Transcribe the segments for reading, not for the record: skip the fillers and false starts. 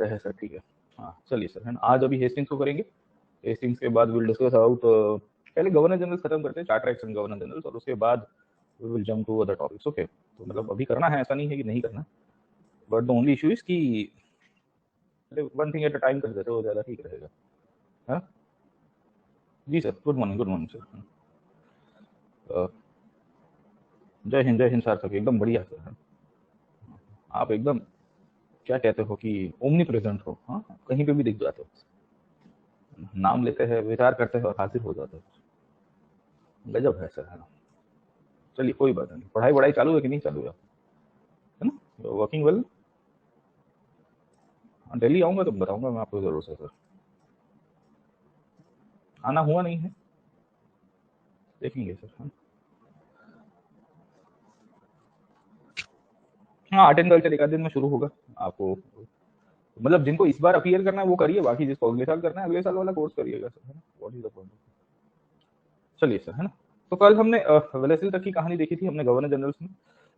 है सर, ठीक है। हाँ चलिए सर, है ना, आज अभी हेस्टिंग्स को करेंगे। हेस्टिंग्स के बाद विल डिस्कस अबाउट, पहले गवर्नर जनरल खत्म करते हैं, charter act and governor general, और उसके बाद we will jump to other topics. Okay, तो मतलब अभी करना है, ऐसा नहीं है कि नहीं करना, but the only issue is कि one thing at a time कर देते हो, ज़्यादा ठीक रहेगा। हाँ जी सर, गुड मॉर्निंग सर। जय हिंद सार्थक, एकदम बढ़िया सर। आप एकदम क्या कहते हो कि ओमनी प्रेजेंट हो, हाँ कहीं पे भी दिख जाते हो, नाम लेते हैं, विचार करते हैं और हाजिर हो जाते हो। गजब है सर, है ना। चलिए कोई बात नहीं, पढ़ाई वढ़ाई चालू है कि नहीं चालू है, है ना, वर्किंग वेल। दिल्ली आऊंगा तो बताऊंगा मैं आपको जरूर से सर। आना हुआ नहीं है, देखेंगे सर, हाँ। हाँ, आर्ट एंड कल्चर एक आध दिन में शुरू होगा आपको, मतलब जिनको इस बार अपीयर करना है वो करिए, बाकी जिसको अगले साल करना है अगले साल वाला कोर्स करिएगा सर, है ना, व्हाट इज द पॉइंट। चलिए सर, है ना। तो कल हमने वेलेस्ली तक की कहानी देखी थी हमने गवर्नर जनरल्स में।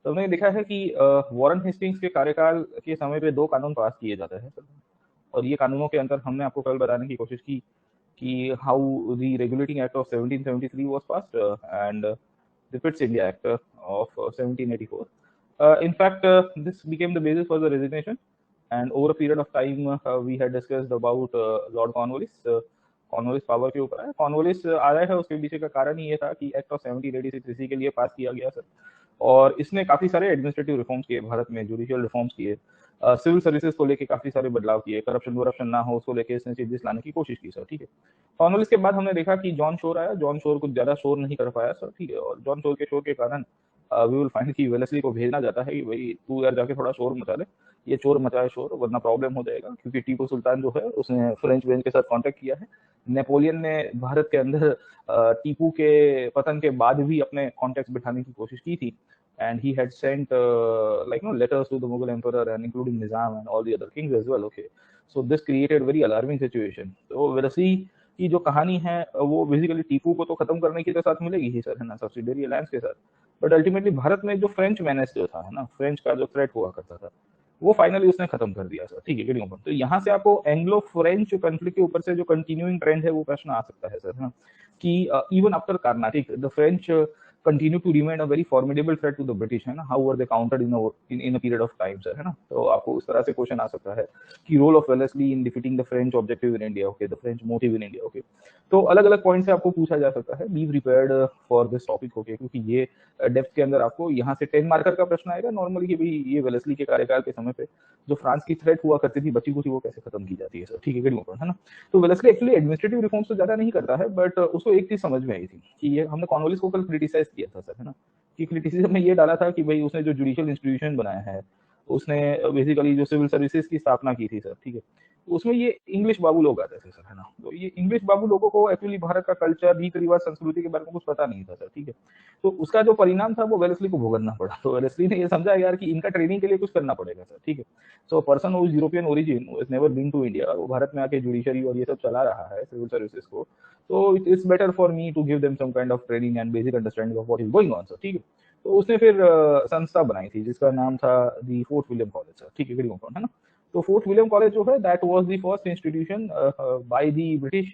तो हमने देखा है कि वॉरेन हेस्टिंग्स के कार्यकाल के समय पे दो कानून पास किए जाते हैं सर। और ये कानूनों के अंदर हमने आपको कल बताने की कोशिश की कि how the regulating act of 1773 was passed and the Pitt's India act of 1784. In fact, this became the basis for the resignation, and over a period of time we had discussed about Lord Cornwallis. Cornwallis power के ऊपर है, Cornwallis आ रहा है, उसके पीछे का कारण ही ये था कि एक्ट ऑफ 1786 इसी के लिए पास किया गया सर। और इसने काफी सारे एडमिनिस्ट्रेटिव रिफॉर्म्स किए भारत में, जुडिशियल रिफॉर्म्स किए, सिविल सर्विसेज को लेके काफी सारे बदलाव किए, करप्शन वरप्शन ना हो उसको लेके इसने चेंजेस लाने की कोशिश की सर, ठीक है। कॉर्नवालिस के बाद हमने देखा कि जॉन शोर आया, जॉन शोर कुछ ज्यादा शोर नहीं कर पाया सर, ठीक है। और जॉन शोर के शोर के कारण वी विल फाइंड कि वेलेस्ली को भेजना जाता है कि भाई तू यार जाके थोड़ा शोर मचा ले, ये चोर मचाए शोर, वरना प्रॉब्लम हो जाएगा, क्योंकि टीपू सुल्तान जो है उसने फ्रेंच वेंच के साथ कांटेक्ट किया है। नेपोलियन ने भारत के अंदर टीपू के पतन के बाद भी अपने कॉन्टेक्ट बिठाने की कोशिश की थी, and he had sent like letters to the Mughal emperor and including Nizam and all the other kings as well. Okay, so this created very alarming situation. तो वेरसी की जो कहानी है वो बेसिकली टीपू को तो खत्म करने की तो साथ मिलेगी ही सर, है ना, सब्सिडियरी अलायंस के साथ, बट अल्टीमेटली भारत में जो फ्रेंच मैनेज जो था, है ना, फ्रेंच का जो थ्रेट हुआ करता था वो फाइनली उसने खत्म कर दिया सर, ठीक है, गेटिंग ओपन। तो यहाँ से आपको एंग्लो फ्रेंच कॉन्फ्लिक्ट के ऊपर से जो कंटिन्यूइंग ट्रेंड है वो प्रश्न आ सकता है सर, है ना, कि even after Carnatic the French continue to remain a very formidable threat to the British, है ना, how were they countered in a period of time sir, है ना। तो आपको उस तरह से क्वेश्चन आ सकता है कि role of Wellesley in defeating the French objective in India, okay, the French motive in India, okay. तो अलग अलग पॉइंट से आपको पूछा जा सकता है, be prepared for this topic, okay, क्योंकि ये डेप्थ के अंदर आपको यहाँ से 10 मार्कर का प्रश्न आएगा नॉर्मली कि भाई ये वेलेस्ली के कार्यकाल के समय पे जो फ्रांस की थ्रेट हुआ करती थी बची कुची वो कैसे खत्म की जाती है सर, ठीक है ना। तो वेलेस्ली एक्चुअली एडमिनिस्ट्रेटिव रिफॉर्म्स तो ज्यादा नहीं करता है, बट उसको एक चीज समझ में आई थी कि ये हमने कॉर्नवालिस को कल क्रिटिसाइज किया था सर, है ना, कि क्रिटिसिज्म में ये डाला था कि भाई उसने जो जुडिशियल इंस्टीट्यूशन बनाया है, उसने बेसिकली जो सिविल सर्विसेज की स्थापना की थी सर, ठीक है, तो उसमें ये इंग्लिश बाबू लोग आते थे सर, है ना। तो ये इंग्लिश बाबू लोगों को एक्चुअली भारत का कल्चर, रीति रिवाज, संस्कृति के बारे में कुछ पता नहीं था सर, ठीक है। तो उसका जो परिणाम था वो वेलेस्ली को भुगतना पड़ा। तो वेलेस्ली ने ये समझा यार कि इनका ट्रेनिंग के लिए कुछ करना पड़ेगा सर, ठीक है। So person who is European origin, never been to India, वो भारत में आके जुडिशरी और ये सब चला रहा है, सिविल सर्विसेज को, तो it is better for me to give them some kind of training and basic understanding of what is going on sir, ठीक है। तो उसने फिर संस्था बनाई थी जिसका नाम था the Fort William College sir, ठीक है ना। तो फोर्ट विलियम कॉलेज जो है that was the first institution by the British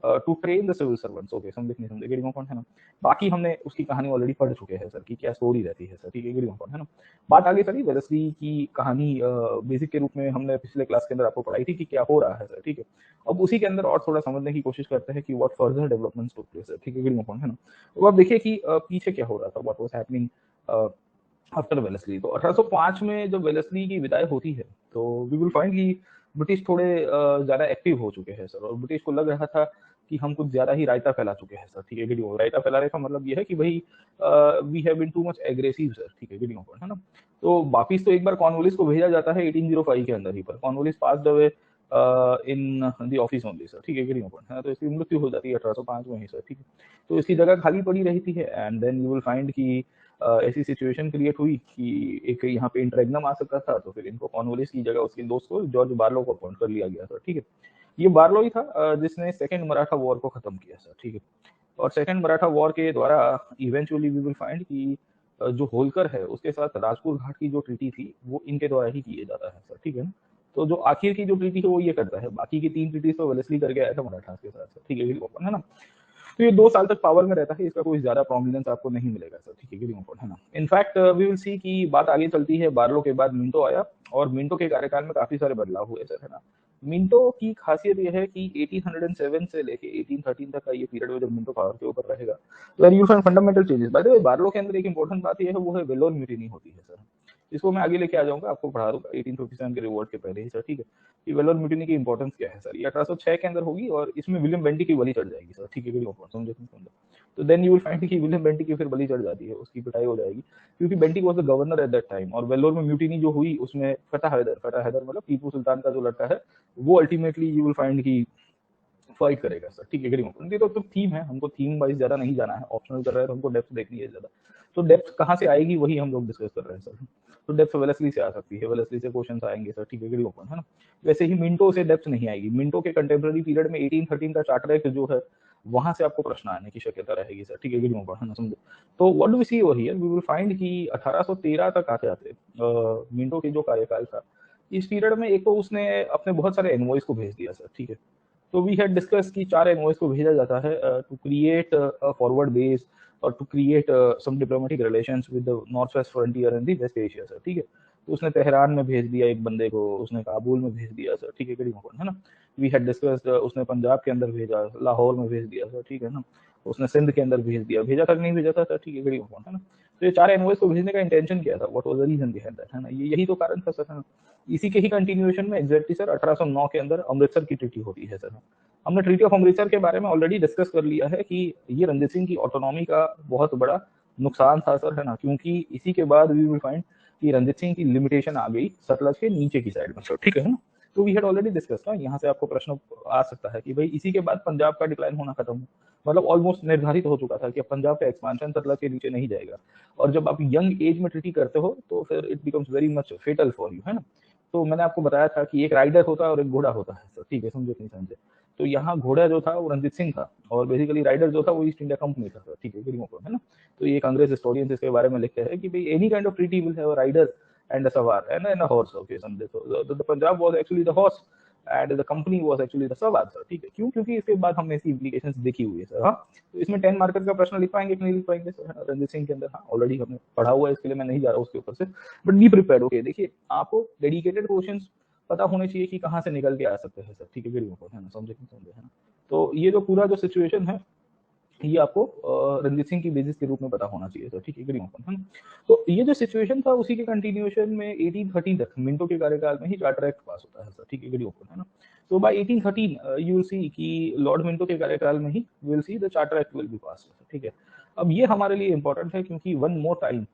to train the civil servants, okay, समझे गेटिंग पॉइंट, है ना। बाकी हमने उसकी कहानी ऑलरेडी पढ़ चुके हैं सर कि क्या स्टोरी रहती है सर, ठीक है, गेटिंग पॉइंट, है ना। बात आगे चली, वेलेस्ली की कहानी बेसिक के रूप में हमने पिछले क्लास के अंदर आपको पढ़ाई थी कि क्या हो रहा है सर, ठीक है। अब उसी के अंदर और थोड़ा समझने की कोशिश करते हैं कि what further developments took place, ठीक है, गेटिंग पॉइंट, है ना। तो अब देखिए कि पीछे क्या हो रहा था, what was happening after Wellesley. तो 1805 में जब वेलेस्ली की विदाई होती है तो वी विल फाइंड कि ब्रिटिश थोड़े ज्यादा एक्टिव हो चुके हैं सर, और ब्रिटिश को लग रहा था कि हम कुछ ज्यादा ही रायता फैला चुके हैं सर, ठीक है, वीडियो रायता फैलाने का मतलब ये है कि भाई we have been too much aggressive sir, ठीक है, वीडियो है ना। तो वापिस तो एक बार कॉर्नवालिस को भेजा जाता है 1805 के अंदर ही, पर Cornwallis passed away in the office only sir, ठीक है, वीडियो है ना। तो इसकी मृत्यु हो जाती है 1805 में ही सर, ठीक है। तो इसकी जगह खाली पड़ी रहती है, and then you will find कि ऐसी सिचुएशन क्रिएट हुई कि एक यहाँ पे इंटरेग्नम आ सकता था, तो फिर इनको कॉर्नवालिस की जगह उसके दोस्त को जॉर्ज बार्लो को अपॉइंट कर लिया गया था, ठीक है। ये बार्लो ही था जिसने सेकेंड मराठा वॉर को खत्म किया सर, ठीक है। और सेकेंड मराठा वॉर के द्वारा इवेंचुअली वी विल फाइंड कि जो होलकर है उसके साथ राजपुर घाट की जो ट्रीटी थी वो इनके द्वारा ही किए जाता है सर, ठीक है ना। तो जो आखिर की जो ट्रीटी है वो ये करता है, बाकी की 3 ट्रीटीज तो वेलेस्ली करके आया था मराठास के साथ, ठीक है, ओपन है ना। तो ये 2 साल तक पावर में रहता है, इसका कोई ज्यादा प्रोमिनेंस आपको नहीं मिलेगा सर, ठीक है, गेटिंग है ना। इनफैक्ट वी विल सी कि बात आगे चलती है, बार्लो के बाद मिंटो आया और मिंटो के कार्यकाल में काफी सारे बदलाव हुए सर, है ना। मिंटो की खासियत यह है कि 1807 से लेके 1813 तक का ये पीरियड में जब मिंटो पावर के ऊपर रहेगा, where you find fundamental changes. By the way Barlow के अंदर एक इंपॉर्टेंट बात यह है, वो है वेलोर म्यूटिनी होती है सर, इसको मैं आगे लेके आ जाऊंगा, आपको पढ़ा दूंगा 1857 के रिवॉल्ट के पहले ही सर, ठीक है। कि वेलोर म्यूटिनी की इंपॉर्टेंस क्या है सर, ये 1806 के अंदर होगी और इसमें विलियम बेंटी की बलि चढ़ जाएगी सर, ठीक है, समझे। तो देन यू विल फाइंड कि विलियम बेंटी की फिर बलि चढ़ जाती है, उसकी पिटाई हो जाएगी, क्योंकि Bentinck was the governor at that time. और वेल्लोर में म्यूटिनी जो हुई उसमें फतेह हैदर मतलब टीपू सुल्तान का जो लड़का है, वो अल्टीमेटली यू विल फाइंड की फाइट करेगा सर, ठीक है, तो थीम है, हमको थीम वाइज ज्यादा नहीं जाना है, ऑप्शनल कर रहे हैं तो हमको डेप्थ देखनी है ज्यादा। तो डेप्थ कहाँ से आएगी वही हम लोग डिस्कस कर रहे हैं सर। तो डेप्थ वेलेस्ली से आ सकती है, वेलेस्ली से क्वेश्चंस आएंगे सर, ठीक है, है ना। वैसे ही मिंटो से डेप्थ नहीं आएगी, मिंटो के कंटेम्प्रेरी पीरियड में 1813 का चार्टर एक्ट जो है वहां से आपको प्रश्न आने की शक्यता रहेगी सर, ठीक है, है ना, समझो। तो what do we see over here, we will find कि 1813 तक आते आते मिंटो के जो कार्यकाल था, इस पीरियड में एक तो उसने अपने बहुत सारे एनवॉइस को भेज दिया सर, ठीक है। तो वी हैड डिस्कस कि 4 एनवॉइस को भेजा जाता है to create a forward base और to create some diplomatic relations with the north west frontier and the west Asia sir, ठीक है। तो उसने तेहरान में भेज दिया एक बंदे को, उसने काबुल में भेज दिया सर, ठीक है ना। वी हैड डिस्कस्ड, उसने पंजाब के अंदर भेजा, लाहौर में भेज दिया सर, ठीक है ना। उसने सिंध के अंदर भेज दिया, भेजा था कि नहीं भेजा था सर, ठीक है ना। तो ये 4 एनवॉइस को भेजने का इंटेंशन क्या था, what was the reason behind that, है ना। ये यही तो कारण था सर, है ना। इसी के ही कंटिन्यूएशन में एग्जैक्टली सर 1809 के अंदर अमृतसर की ट्रीटी होती है सर। हमने ट्रीटी ऑफ अमृतसर के बारे में ऑलरेडी डिस्कस कर लिया है कि ये रणजीत सिंह की ऑटोनॉमी का बहुत बड़ा नुकसान था सर, है ना, क्योंकि इसी के बाद वी विल फाइंड कि रणजीत सिंह की लिमिटेशन आ गई सतलज के नीचे की साइड में सर, ठीक है ना। तो वी हैड ऑलरेडी डिस्कस ना, यहाँ से आपको प्रश्न आ सकता है कि भाई इसी के बाद पंजाब का डिक्लाइन होना खत्म हो, मतलब ऑलमोस्ट निर्धारित हो चुका था कि अब पंजाब का एक्सपांशन सतलज के नीचे नहीं जाएगा। और जब आप यंग एज में ट्रीटी करते हो तो फिर it becomes very much fatal for you, है ना। तो मैंने आपको बताया था कि एक राइडर होता है और एक घोड़ा होता है सर, ठीक है, समझे नहीं समझे। तो यहाँ घोड़ा जो था वो रणजीत सिंह था और बेसिकली राइडर जो था वो ईस्ट इंडिया कंपनी था सर, ठीक है, है ना। तो ये एक अंग्रेज हिस्टोरियन इसके बारे में लिखते हैं कि भाई any kind of treaty will have a rider and a सवार एंड अ हॉर्स, ओके, समझे। तो the Punjab was actually the horse and the company was actually the सवार सर, ठीक है। क्यों, क्योंकि इसके बाद हमने इसकी इम्प्लीकेशंस देखी हुई है सर। हाँ, तो इसमें 10 मार्कर का प्रश्न लिख पाएंगे कि नहीं लिख पाएंगे सर रणजीत सिंह के अंदर, हाँ ऑलरेडी हमने पढ़ा हुआ है, इसके लिए मैं नहीं जा रहा उसके ऊपर से, बट बी प्रिपेयर्ड, ओके। देखिए आपको डेडिकेटेड क्वेश्चंस पता होने चाहिए कि कहाँ से निकल के आ सकते हैं सर, ठीक है, है ना, समझे है ना। तो ये जो पूरा जो सिचुएशन है ये आपको रणजीत सिंह की बेसिस के रूप में पता होना चाहिए सर, ठीक है, है ना। तो ये जो सिचुएशन था उसी के कंटिन्यूएशन में 1813 तक मिंटो के कार्यकाल में ही चार्टर एक्ट पास होता है सर, ठीक है ना। तो बाय 1813 यू विल सी कि लॉर्ड मिंटो के कार्यकाल में ही will see the charter act will be pass, ठीक है। अब ये हमारे लिए इंपॉर्टेंट है क्योंकि one more time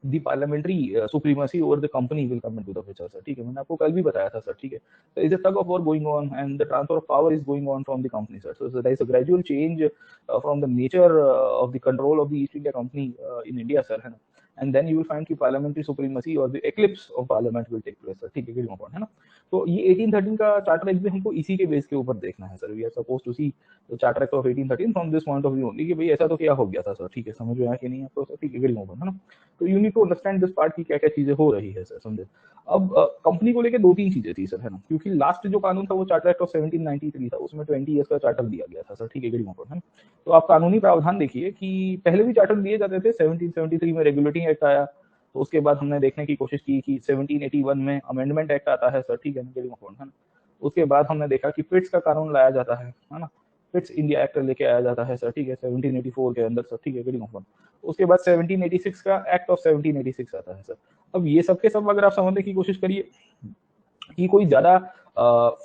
the parliamentary supremacy over the company will come into the picture sir, ठीक है। मैंने आपको कल भी बताया था सर, ठीक है। So is a tug of war going on and the transfer of power is going on from the company sir. So there is a gradual change from the nature of the control of the East India Company in India sir, है ना। And then you will find कि parliamentary supremacy or the eclipse of parliament will take place sir, ठीक है ना। तो ये 1813 का charter act भी हमको इसी के बेस के ऊपर देखना है sir. We are suppose to see the charter act of 1813 from this point of view only कि भाई ऐसा तो क्या हो गया था सर, ठीक है, समझ में आया कि नहीं आपको सर, ठीक है ना। तो you need to understand this part की क्या क्या चीजें हो रही है सर, समझे। अब कंपनी को लेकर 2-3 चीजें थी सर, है ना, क्योंकि लास्ट जो कानून था वो चार्टर एक्ट ऑफ 1793 था, उसमें 20 ईयर्स का चार्टर दिया गया था सर, ठीक है। तो आप कानूनी प्रावधान देखिए कि पहले भी चार्टर दिए जाते थे, 1773 में रेगुलेटिंग एक्ट आया, तो उसके बाद हमने देखने की कोशिश की कि 1781 में अमेंडमेंट एक्ट आता है सर, ठीक है। उसके बाद हमने देखा कि पिट्स का कानून लाया जाता है ना, पिट्स इंडिया एक्ट लेके आया जाता है सर, ठीक है, 1784 के अंदर सर, ठीक है। उसके बाद 1786 का एक्ट ऑफ 1786 आता है सर। अब ये सब के सब अगर आप समझने की कोशिश करिए कि कोई ज्यादा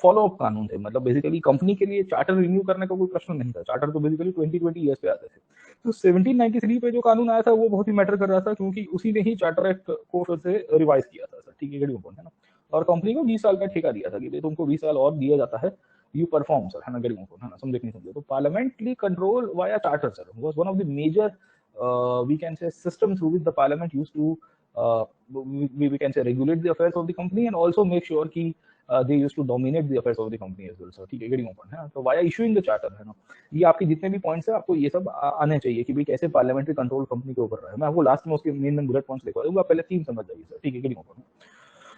फॉलो अप कानून थे, मतलब बेसिकली कंपनी के लिए चार्टर रिन्यू करने का कोई प्रश्न नहीं था। चार्टर तो बेसिकली 20-20 ईयर्स पे आते थे। तो 1793 पे जो कानून आया था वो बहुत ही मैटर कर रहा था, क्योंकि उसी ने ही चार्टर एक्ट को फिर से रिवाइज किया था सर, ठीक है ना। और कंपनी को 20 साल का ठेका दिया था कि तुमको 20 साल और दिया जाता है, यू परफॉर्म सर, है ना, है ना, समझे नहीं समझे। तो parliamentary control via charter sir was one of the major we can say system through which the parliament used to we can say regulate the affairs of the company and also make sure कि they used to dominate the affairs of the company as well sir, ठीक है। तो via issuing the charter, है ना, ये आपके जितने भी पॉइंट्स है आपको ये सब आने चाहिए कि भाई कैसे पार्लियामेंट्री कंट्रोल कंपनी के ऊपर रहा है। मैं आपको लास्ट में उसके मेन बुलेट पॉइंट्स लिखवा दूंगा, पहले 3 समझ जाइए सर, ठीक है।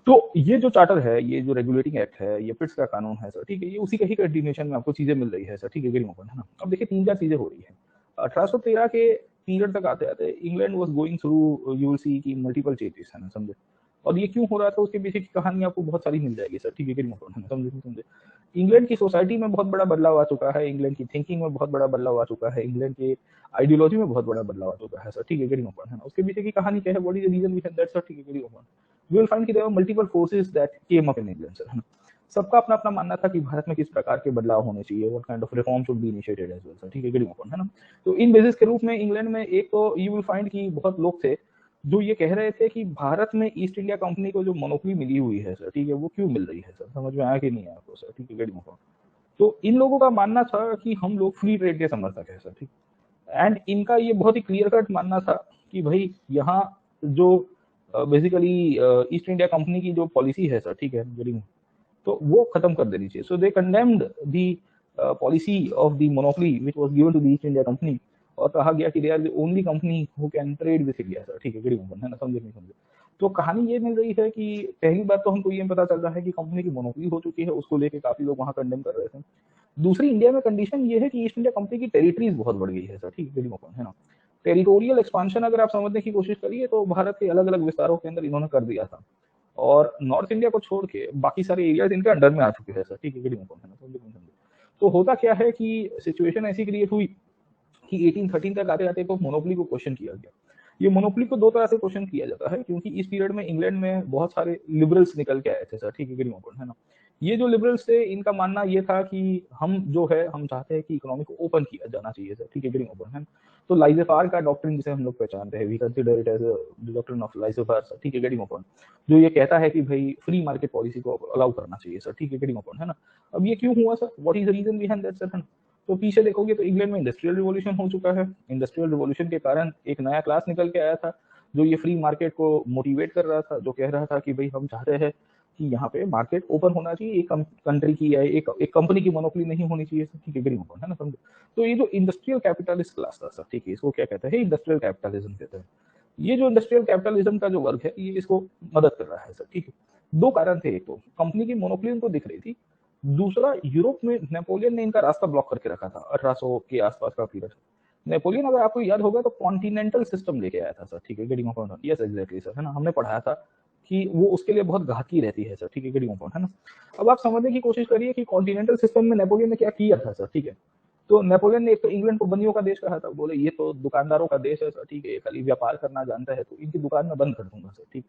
तो ये जो चार्टर है, ये जो रेगुलेटिंग एक्ट है, ये पिट्स का कानून है सर, ठीक है, ये उसी का ही कंटिन्यूएशन में आपको चीजें मिल रही है सर, ठीक है, गेटिंग ओपन, है ना। अब देखिए 3-4 चीजें हो रही है। 1813 के पीरियड तक आते आते England was going through, you will see, की मल्टीपल चेंजेस, है ना, समझे। और ये क्यों हो रहा था उसके पीछे की कहानी आपको बहुत सारी मिल जाएगी सर, ठीक है, गेटिंग ओपन, है ना, समझे नहीं समझे। इंग्लैंड की सोसाइटी में बहुत बड़ा बदलाव आ चुका है, इंग्लैंड की थिंकिंग में बहुत बड़ा बदलाव आ चुका है, इंग्लैंड के आइडियोलॉजी में बहुत बड़ा बदलाव आ चुका है सर, ठीक है, गेटिंग ओपन, है ना। उसके पीछे की कहानी क्या है, what is the reason behind that sir, ठीक है, getting open. We will find कि there are multiple forces that came up in England sir, है ना। सबका अपना अपना मानना था कि भारत में किस प्रकार के बदलाव होने चाहिए, what kind of reform should be initiated as well sir, ठीक है, गेटिंग ओपन, है ना। तो इन बेसिस के रूप में इंग्लैंड में एक तो यू विल फाइंड कि बहुत लोग थे जो ये कह रहे थे कि भारत में ईस्ट इंडिया कंपनी को जो मोनोपोली मिली हुई है सर, ठीक है, वो क्यों मिल रही है सर, समझ में आया कि नहीं आया आपको सर, ठीक है, गेटिंग ओपन। तो इन लोगों का मानना था कि हम लोग फ्री ट्रेड के समर्थक है सर, ठीक। एंड इनका ये बहुत ही क्लियर कट मानना था कि भाई यहाँ जो बेसिकली ईस्ट इंडिया कंपनी की जो पॉलिसी है सर, ठीक है, गेटिंग, तो वो खत्म कर देनी चाहिए। So they condemned the policy of the monopoly which was given to the East India Company, और कहा गया कि they are the only company who can trade with India sir, ठीक है, गेटिंग, है ना, समझे नहीं समझे। तो कहानी ये मिल रही है कि पहली बात तो हमको ये पता चल रहा है कि कंपनी की मोनोपोली हो चुकी है, उसको लेके काफी लोग वहां कंडेम कर रहे थे। दूसरी, इंडिया में कंडीशन ये है कि ईस्ट इंडिया कंपनी की टेरिटरीज बहुत बढ़ गई है सर, ठीक है ना। टेरिटोरियल एक्सपांशन अगर आप समझने की कोशिश करिए तो भारत के अलग अलग विस्तारों के अंदर इन्होंने कर दिया था, और नॉर्थ इंडिया को छोड़ के बाकी सारे एरियाज इनके अंडर में आ चुके हैं सर, ठीक है, तो होता क्या है कि सिचुएशन ऐसी क्रिएट हुई कि 1813 तक आते आते तो मोनोपोली को क्वेश्चन किया गया। ये मोनोपोली को दो तरह से क्वेश्चन किया जाता है, क्योंकि इस पीरियड में इंग्लैंड में बहुत सारे लिबरल्स निकल के आए थे सर, ठीक है ना। ये जो लिबरल्स थे इनका मानना ये था कि हम जो है हम चाहते हैं कि इकोनॉमी को ओपन किया जाना चाहिए सर, ठीक है। तो लाइजेफार का डॉक्ट्रिन जिसे हम लोग पहचानते हैं, we consider it as the doctrine of laissez faire sir, ठीक है, जो ये कहता है कि भाई फ्री मार्केट पॉलिसी को अलाउ करना चाहिए सर, ठीक है ना। अब ये क्यों हुआ sir, what is the reason behind that sir, है ना। तो पीछे देखोगे तो इंग्लैंड में इंडस्ट्रियल रिवॉल्यूशन हो चुका है। इंडस्ट्रियल रिवॉल्यूशन के कारण एक नया क्लास निकल के आया था जो ये फ्री मार्केट को मोटिवेट कर रहा था, जो कह रहा था कि भाई हम चाहते हैं कि यहाँ पे मार्केट ओपन होना चाहिए, एक कंट्री की या एक कंपनी की मोनोपोली नहीं होनी चाहिए, ठीक है, है ना, समझो। तो ये जो इंडस्ट्रियल कैपिटलिस्ट क्लास था सर, ठीक है, इसको क्या कहते हैं, इंडस्ट्रियल कैपिटलिज्म कहते हैं। ये जो इंडस्ट्रियल कैपिटलिज्म का जो वर्ग है ये इसको मदद कर रहा है सर, ठीक है। दो कारण थे, एक तो कंपनी की मोनोपोली उनको दिख रही थी, दूसरा यूरोप में नेपोलियन ने इनका रास्ता ब्लॉक करके रखा था 1800 के आसपास का पीरियड। नेपोलियन, अगर आपको याद होगा, तो कॉन्टिनेंटल सिस्टम लेके आया था सर, ठीक है, getting point, yes exactly sir, है ना, हमने पढ़ाया था कि वो उसके लिए बहुत घातकी रहती है सर, ठीक है, गेटिंग पॉइंट, है ना। अब आप समझने की कोशिश करिए कि कॉन्टिनेंटल सिस्टम में नेपोलियन ने क्या किया था सर, ठीक है। तो नेपोलियन ने एक तो इंग्लैंड को बंदियों का देश कहा था, बोले ये तो दुकानदारों का देश है सर, ठीक है, ये खाली व्यापार करना जानता है, तो इनकी दुकान में बंद कर दूंगा सर, ठीक।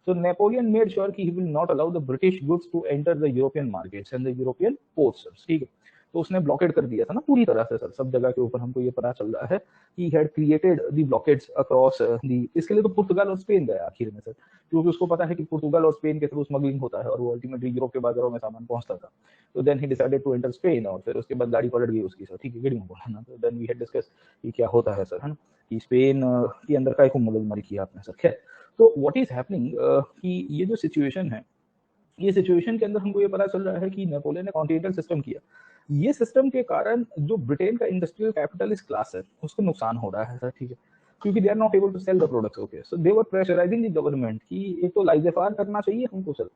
So Napoleon made sure कि he will not allow the British goods to enter the European markets and the European ports, ठीक है। तो उसने ब्लॉकेड कर दिया था ना पूरी तरह से सर, सब जगह के ऊपर हमको ये पता चल रहा है कि had created the blockades across the, इसके लिए तो पुर्तगाल और स्पेन गया आखिर में सर, क्योंकि उसको पता है कि पुर्तगाल और स्पेन के थ्रू स्मगलिंग होता है और वो अल्टीमेटली यूरोप के बाजारों में सामान पहुंचता था। तो then he decided to enter Spain, और फिर उसके बाद गाड़ी पलट गई उसकी सर, ठीक है, गेटिंग है ना। तो देन वी हैड डिस्कस कि क्या होता है सर, है ना, कि स्पेन के अंदर का मगजमारी किया आपने सर, खैर। तो व्हाट इज हैपनिंग कि ये जो सिचुएशन है, ये सिचुएशन के अंदर हमको ये पता चल रहा है कि नेपोलियन ने कॉन्टिनेंटल सिस्टम किया। ये सिस्टम के कारण जो ब्रिटेन का इंडस्ट्रियल कैपिटलिस्ट क्लास है उसको नुकसान हो रहा है सर, ठीक है, क्योंकि they are not able to sell the products, okay. So they were pressurising the government कि एक तो लाइजेफार करना चाहिए हमको सर,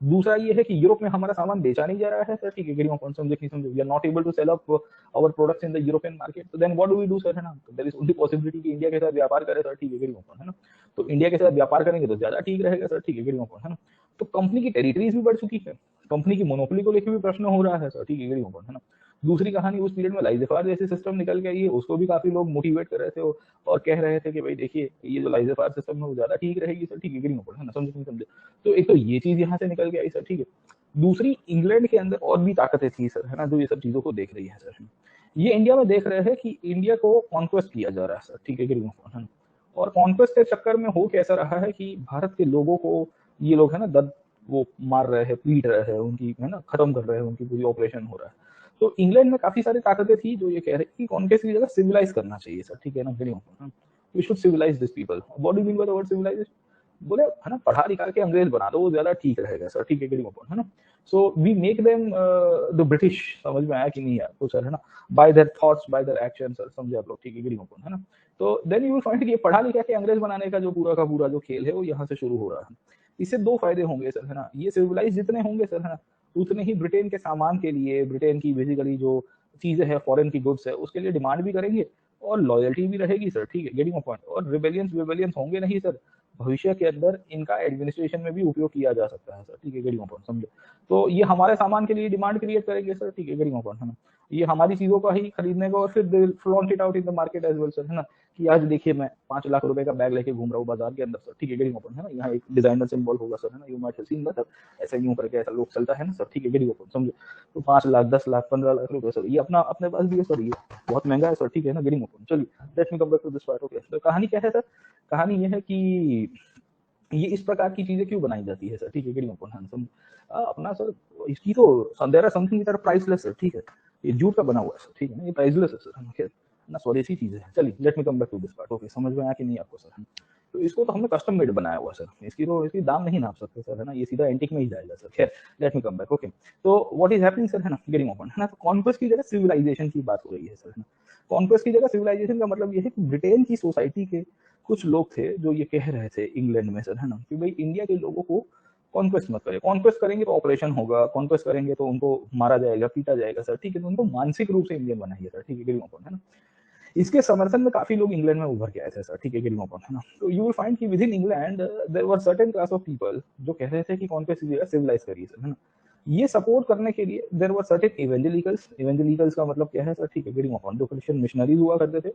दूसरा ये है कि यूरोप में हमारा सामान बेचा नहीं जा रहा है सर, ठीक है, गेटिंग पॉइंट, समझे नहीं समझे, we are not able to sell up our products in the European market, तो then what do we do sir, है ना। तो देयर इज ओनली पॉसिबिलिटी कि इंडिया के साथ व्यापार करें सर, ठीक है, गेटिंग पॉइंट, है ना। तो इंडिया के साथ व्यापार करेंगे तो ज्यादा ठीक रहेगा सर, ठीक है, गेटिंग पॉइंट, है ना। तो कंपनी की टेरिटरीज भी बढ़ चुकी है, कंपनी की मोनोपोली को लेकर भी प्रश्न हो रहा है सर, ठीक है, गेटिंग पॉइंट, है ना। दूसरी कहानी, उस पीरियड में लाइजेफार जैसे सिस्टम निकल के आई है, उसको भी काफी लोग मोटिवेट कर रहे थे और कह रहे थे कि भाई देखिए ये जो लाइजेफार सिस्टम है वो ज्यादा ठीक रहेगी सर, ठीक है, गेटिंग पॉइंट, है ना, समझे नहीं समझे। तो एक तो ये चीज यहाँ से निकल के आई सर, ठीक है। दूसरी, इंग्लैंड के अंदर और भी ताकतें थी सर, है ना, जो ये सब चीजों को देख रही है सर। ये इंडिया में देख रहे हैं कि इंडिया को कॉन्क्वेस्ट किया जा रहा है सर, ठीक है, और कॉन्क्वेस्ट के चक्कर में हो कैसा रहा है कि भारत के लोगों को ये लोग है ना दर्द वो मार रहे हैं, पीट रहे हैं, उनकी है ना खत्म कर रहे हैं, उनकी पूरी ऑपरेशन हो रहा है। तो इंग्लैंड में काफी सारी ताकतें थी जो ये कह रहे कि कॉन्क्वेस्ट की जगह सिविलाइज करना चाहिए सर, ठीक है ना, we should civilise this people. What do mean by the word civilisation, बोले है ना पढ़ा लिखा के अंग्रेज बना दो, वो ज्यादा ठीक रहेगा सर, ठीक है ना। So we make them the British, समझ में आया कि नहीं आपको सर, है ना, by their thoughts, by their action sir, समझे आप लोग, ठीक है ना। तो देन यू विल फाइंड कि ये पढ़ा लिखा के अंग्रेज बनाने का जो पूरा का पूरा जो खेल है वो यहाँ से शुरू हो रहा है। इससे दो फायदे होंगे सर, है ना। ये सिविलाइज जितने होंगे सर, है ना, उतने ही ब्रिटेन के सामान के लिए, ब्रिटेन की बेसिकली जो चीजें हैं, फॉरेन की गुड्स है, उसके लिए डिमांड भी करेंगे और लॉयल्टी भी रहेगी सर, ठीक है, गेटिंग पॉइंट। और रिबेलियंस होंगे नहीं सर, भविष्य के अंदर इनका एडमिनिस्ट्रेशन में भी उपयोग किया जा सकता है सर, ठीक है, गेटिंग पॉइंट, समझे। तो ये हमारे सामान के लिए डिमांड क्रिएट करेंगे सर, ठीक है, गेटिंग पॉइंट, है ना। ये हमारी चीजों का ही खरीदने का और फिर they flaunt it out in the market as well sir, है ना, कि आज देखिए मैं 5 लाख रुपए का बैग लेके घूम रहा हूँ बाजार के अंदर सर, ठीक है, गेटिंग पॉइंट, है ना। यहाँ एक डिजाइनर सिंबल होगा सर, है ना, you might have seen that, ऐसा यूं करके ऐसा लोग चलता है ना सर, ठीक है, गेटिंग पॉइंट, समझे। तो 5 लाख 10 लाख 15 लाख रुपए सर, ये अपना अपने पास भी है सर, ये बहुत महंगा है सर, ठीक है ना, गेटिंग पॉइंट। चलिए let's me come back to this part. Okay, तो कहानी क्या है सर, कहानी ये है कि ये इस प्रकार की चीजें क्यों बनाई जाती है सर, ठीक है, गेटिंग पॉइंट। अपना सर इसकी तो there are something that are priceless sir, ठीक है, ये जूट का बना हुआ है सर, ठीक है ना, ये प्राइसलेस है सर, खैर ना, स्वदेशी चीजें हैं। चलिए let me come back to this part. Okay, समझ में आया कि नहीं आपको सर। तो इसको तो हमने कस्टम मेड बनाया हुआ सर, इसकी दाम नहीं नाप सकते सर, है ना, ये सीधा एंटिक में ही जाएगा सर। खैर late me come back. Okay, तो व्हाट इज हैपनिंग सर, है ना, गेटिंग ओपन, है ना। तो कॉन्क्वेस्ट की जगह सिविलाइजेशन की बात हो रही है सर, है ना। कॉन्क्वेस्ट की जगह सिविलाइजेशन का मतलब ये है कि ब्रिटेन की सोसाइटी के कुछ लोग थे जो ये कह रहे थे इंग्लैंड में सर, है ना, कि भाई इंडिया के लोगों को कॉन्क्वेस्ट मत करे, कॉन्क्वेस्ट करेंगे तो ऑपरेशन होगा, कॉन्क्वेस्ट करेंगे तो उनको मारा जाएगा, पीटा जाएगा सर, ठीक है, तो उनको मानसिक रूप से इंडियन बनाइए सर, ठीक है, गेटिंग ओपन, है ना। इसके समर्थन में काफी लोग इंग्लैंड में उभर के आए थे सर, ठीक है, गेटिंग ओपन, है ना। तो यू विल फाइंड कि within England there were certain class of people जो कह रहे थे कि कॉन्क्वेस्ट की जगह सिविलाइज करिए सर, है ना। ये सपोर्ट करने के लिए देयर वर सर्टेन इवेंजलिकल्स का मतलब क्या है सर, ठीक है, गेटिंग ओपन, जो क्रिश्चियन मिशनरीज हुआ करते थे।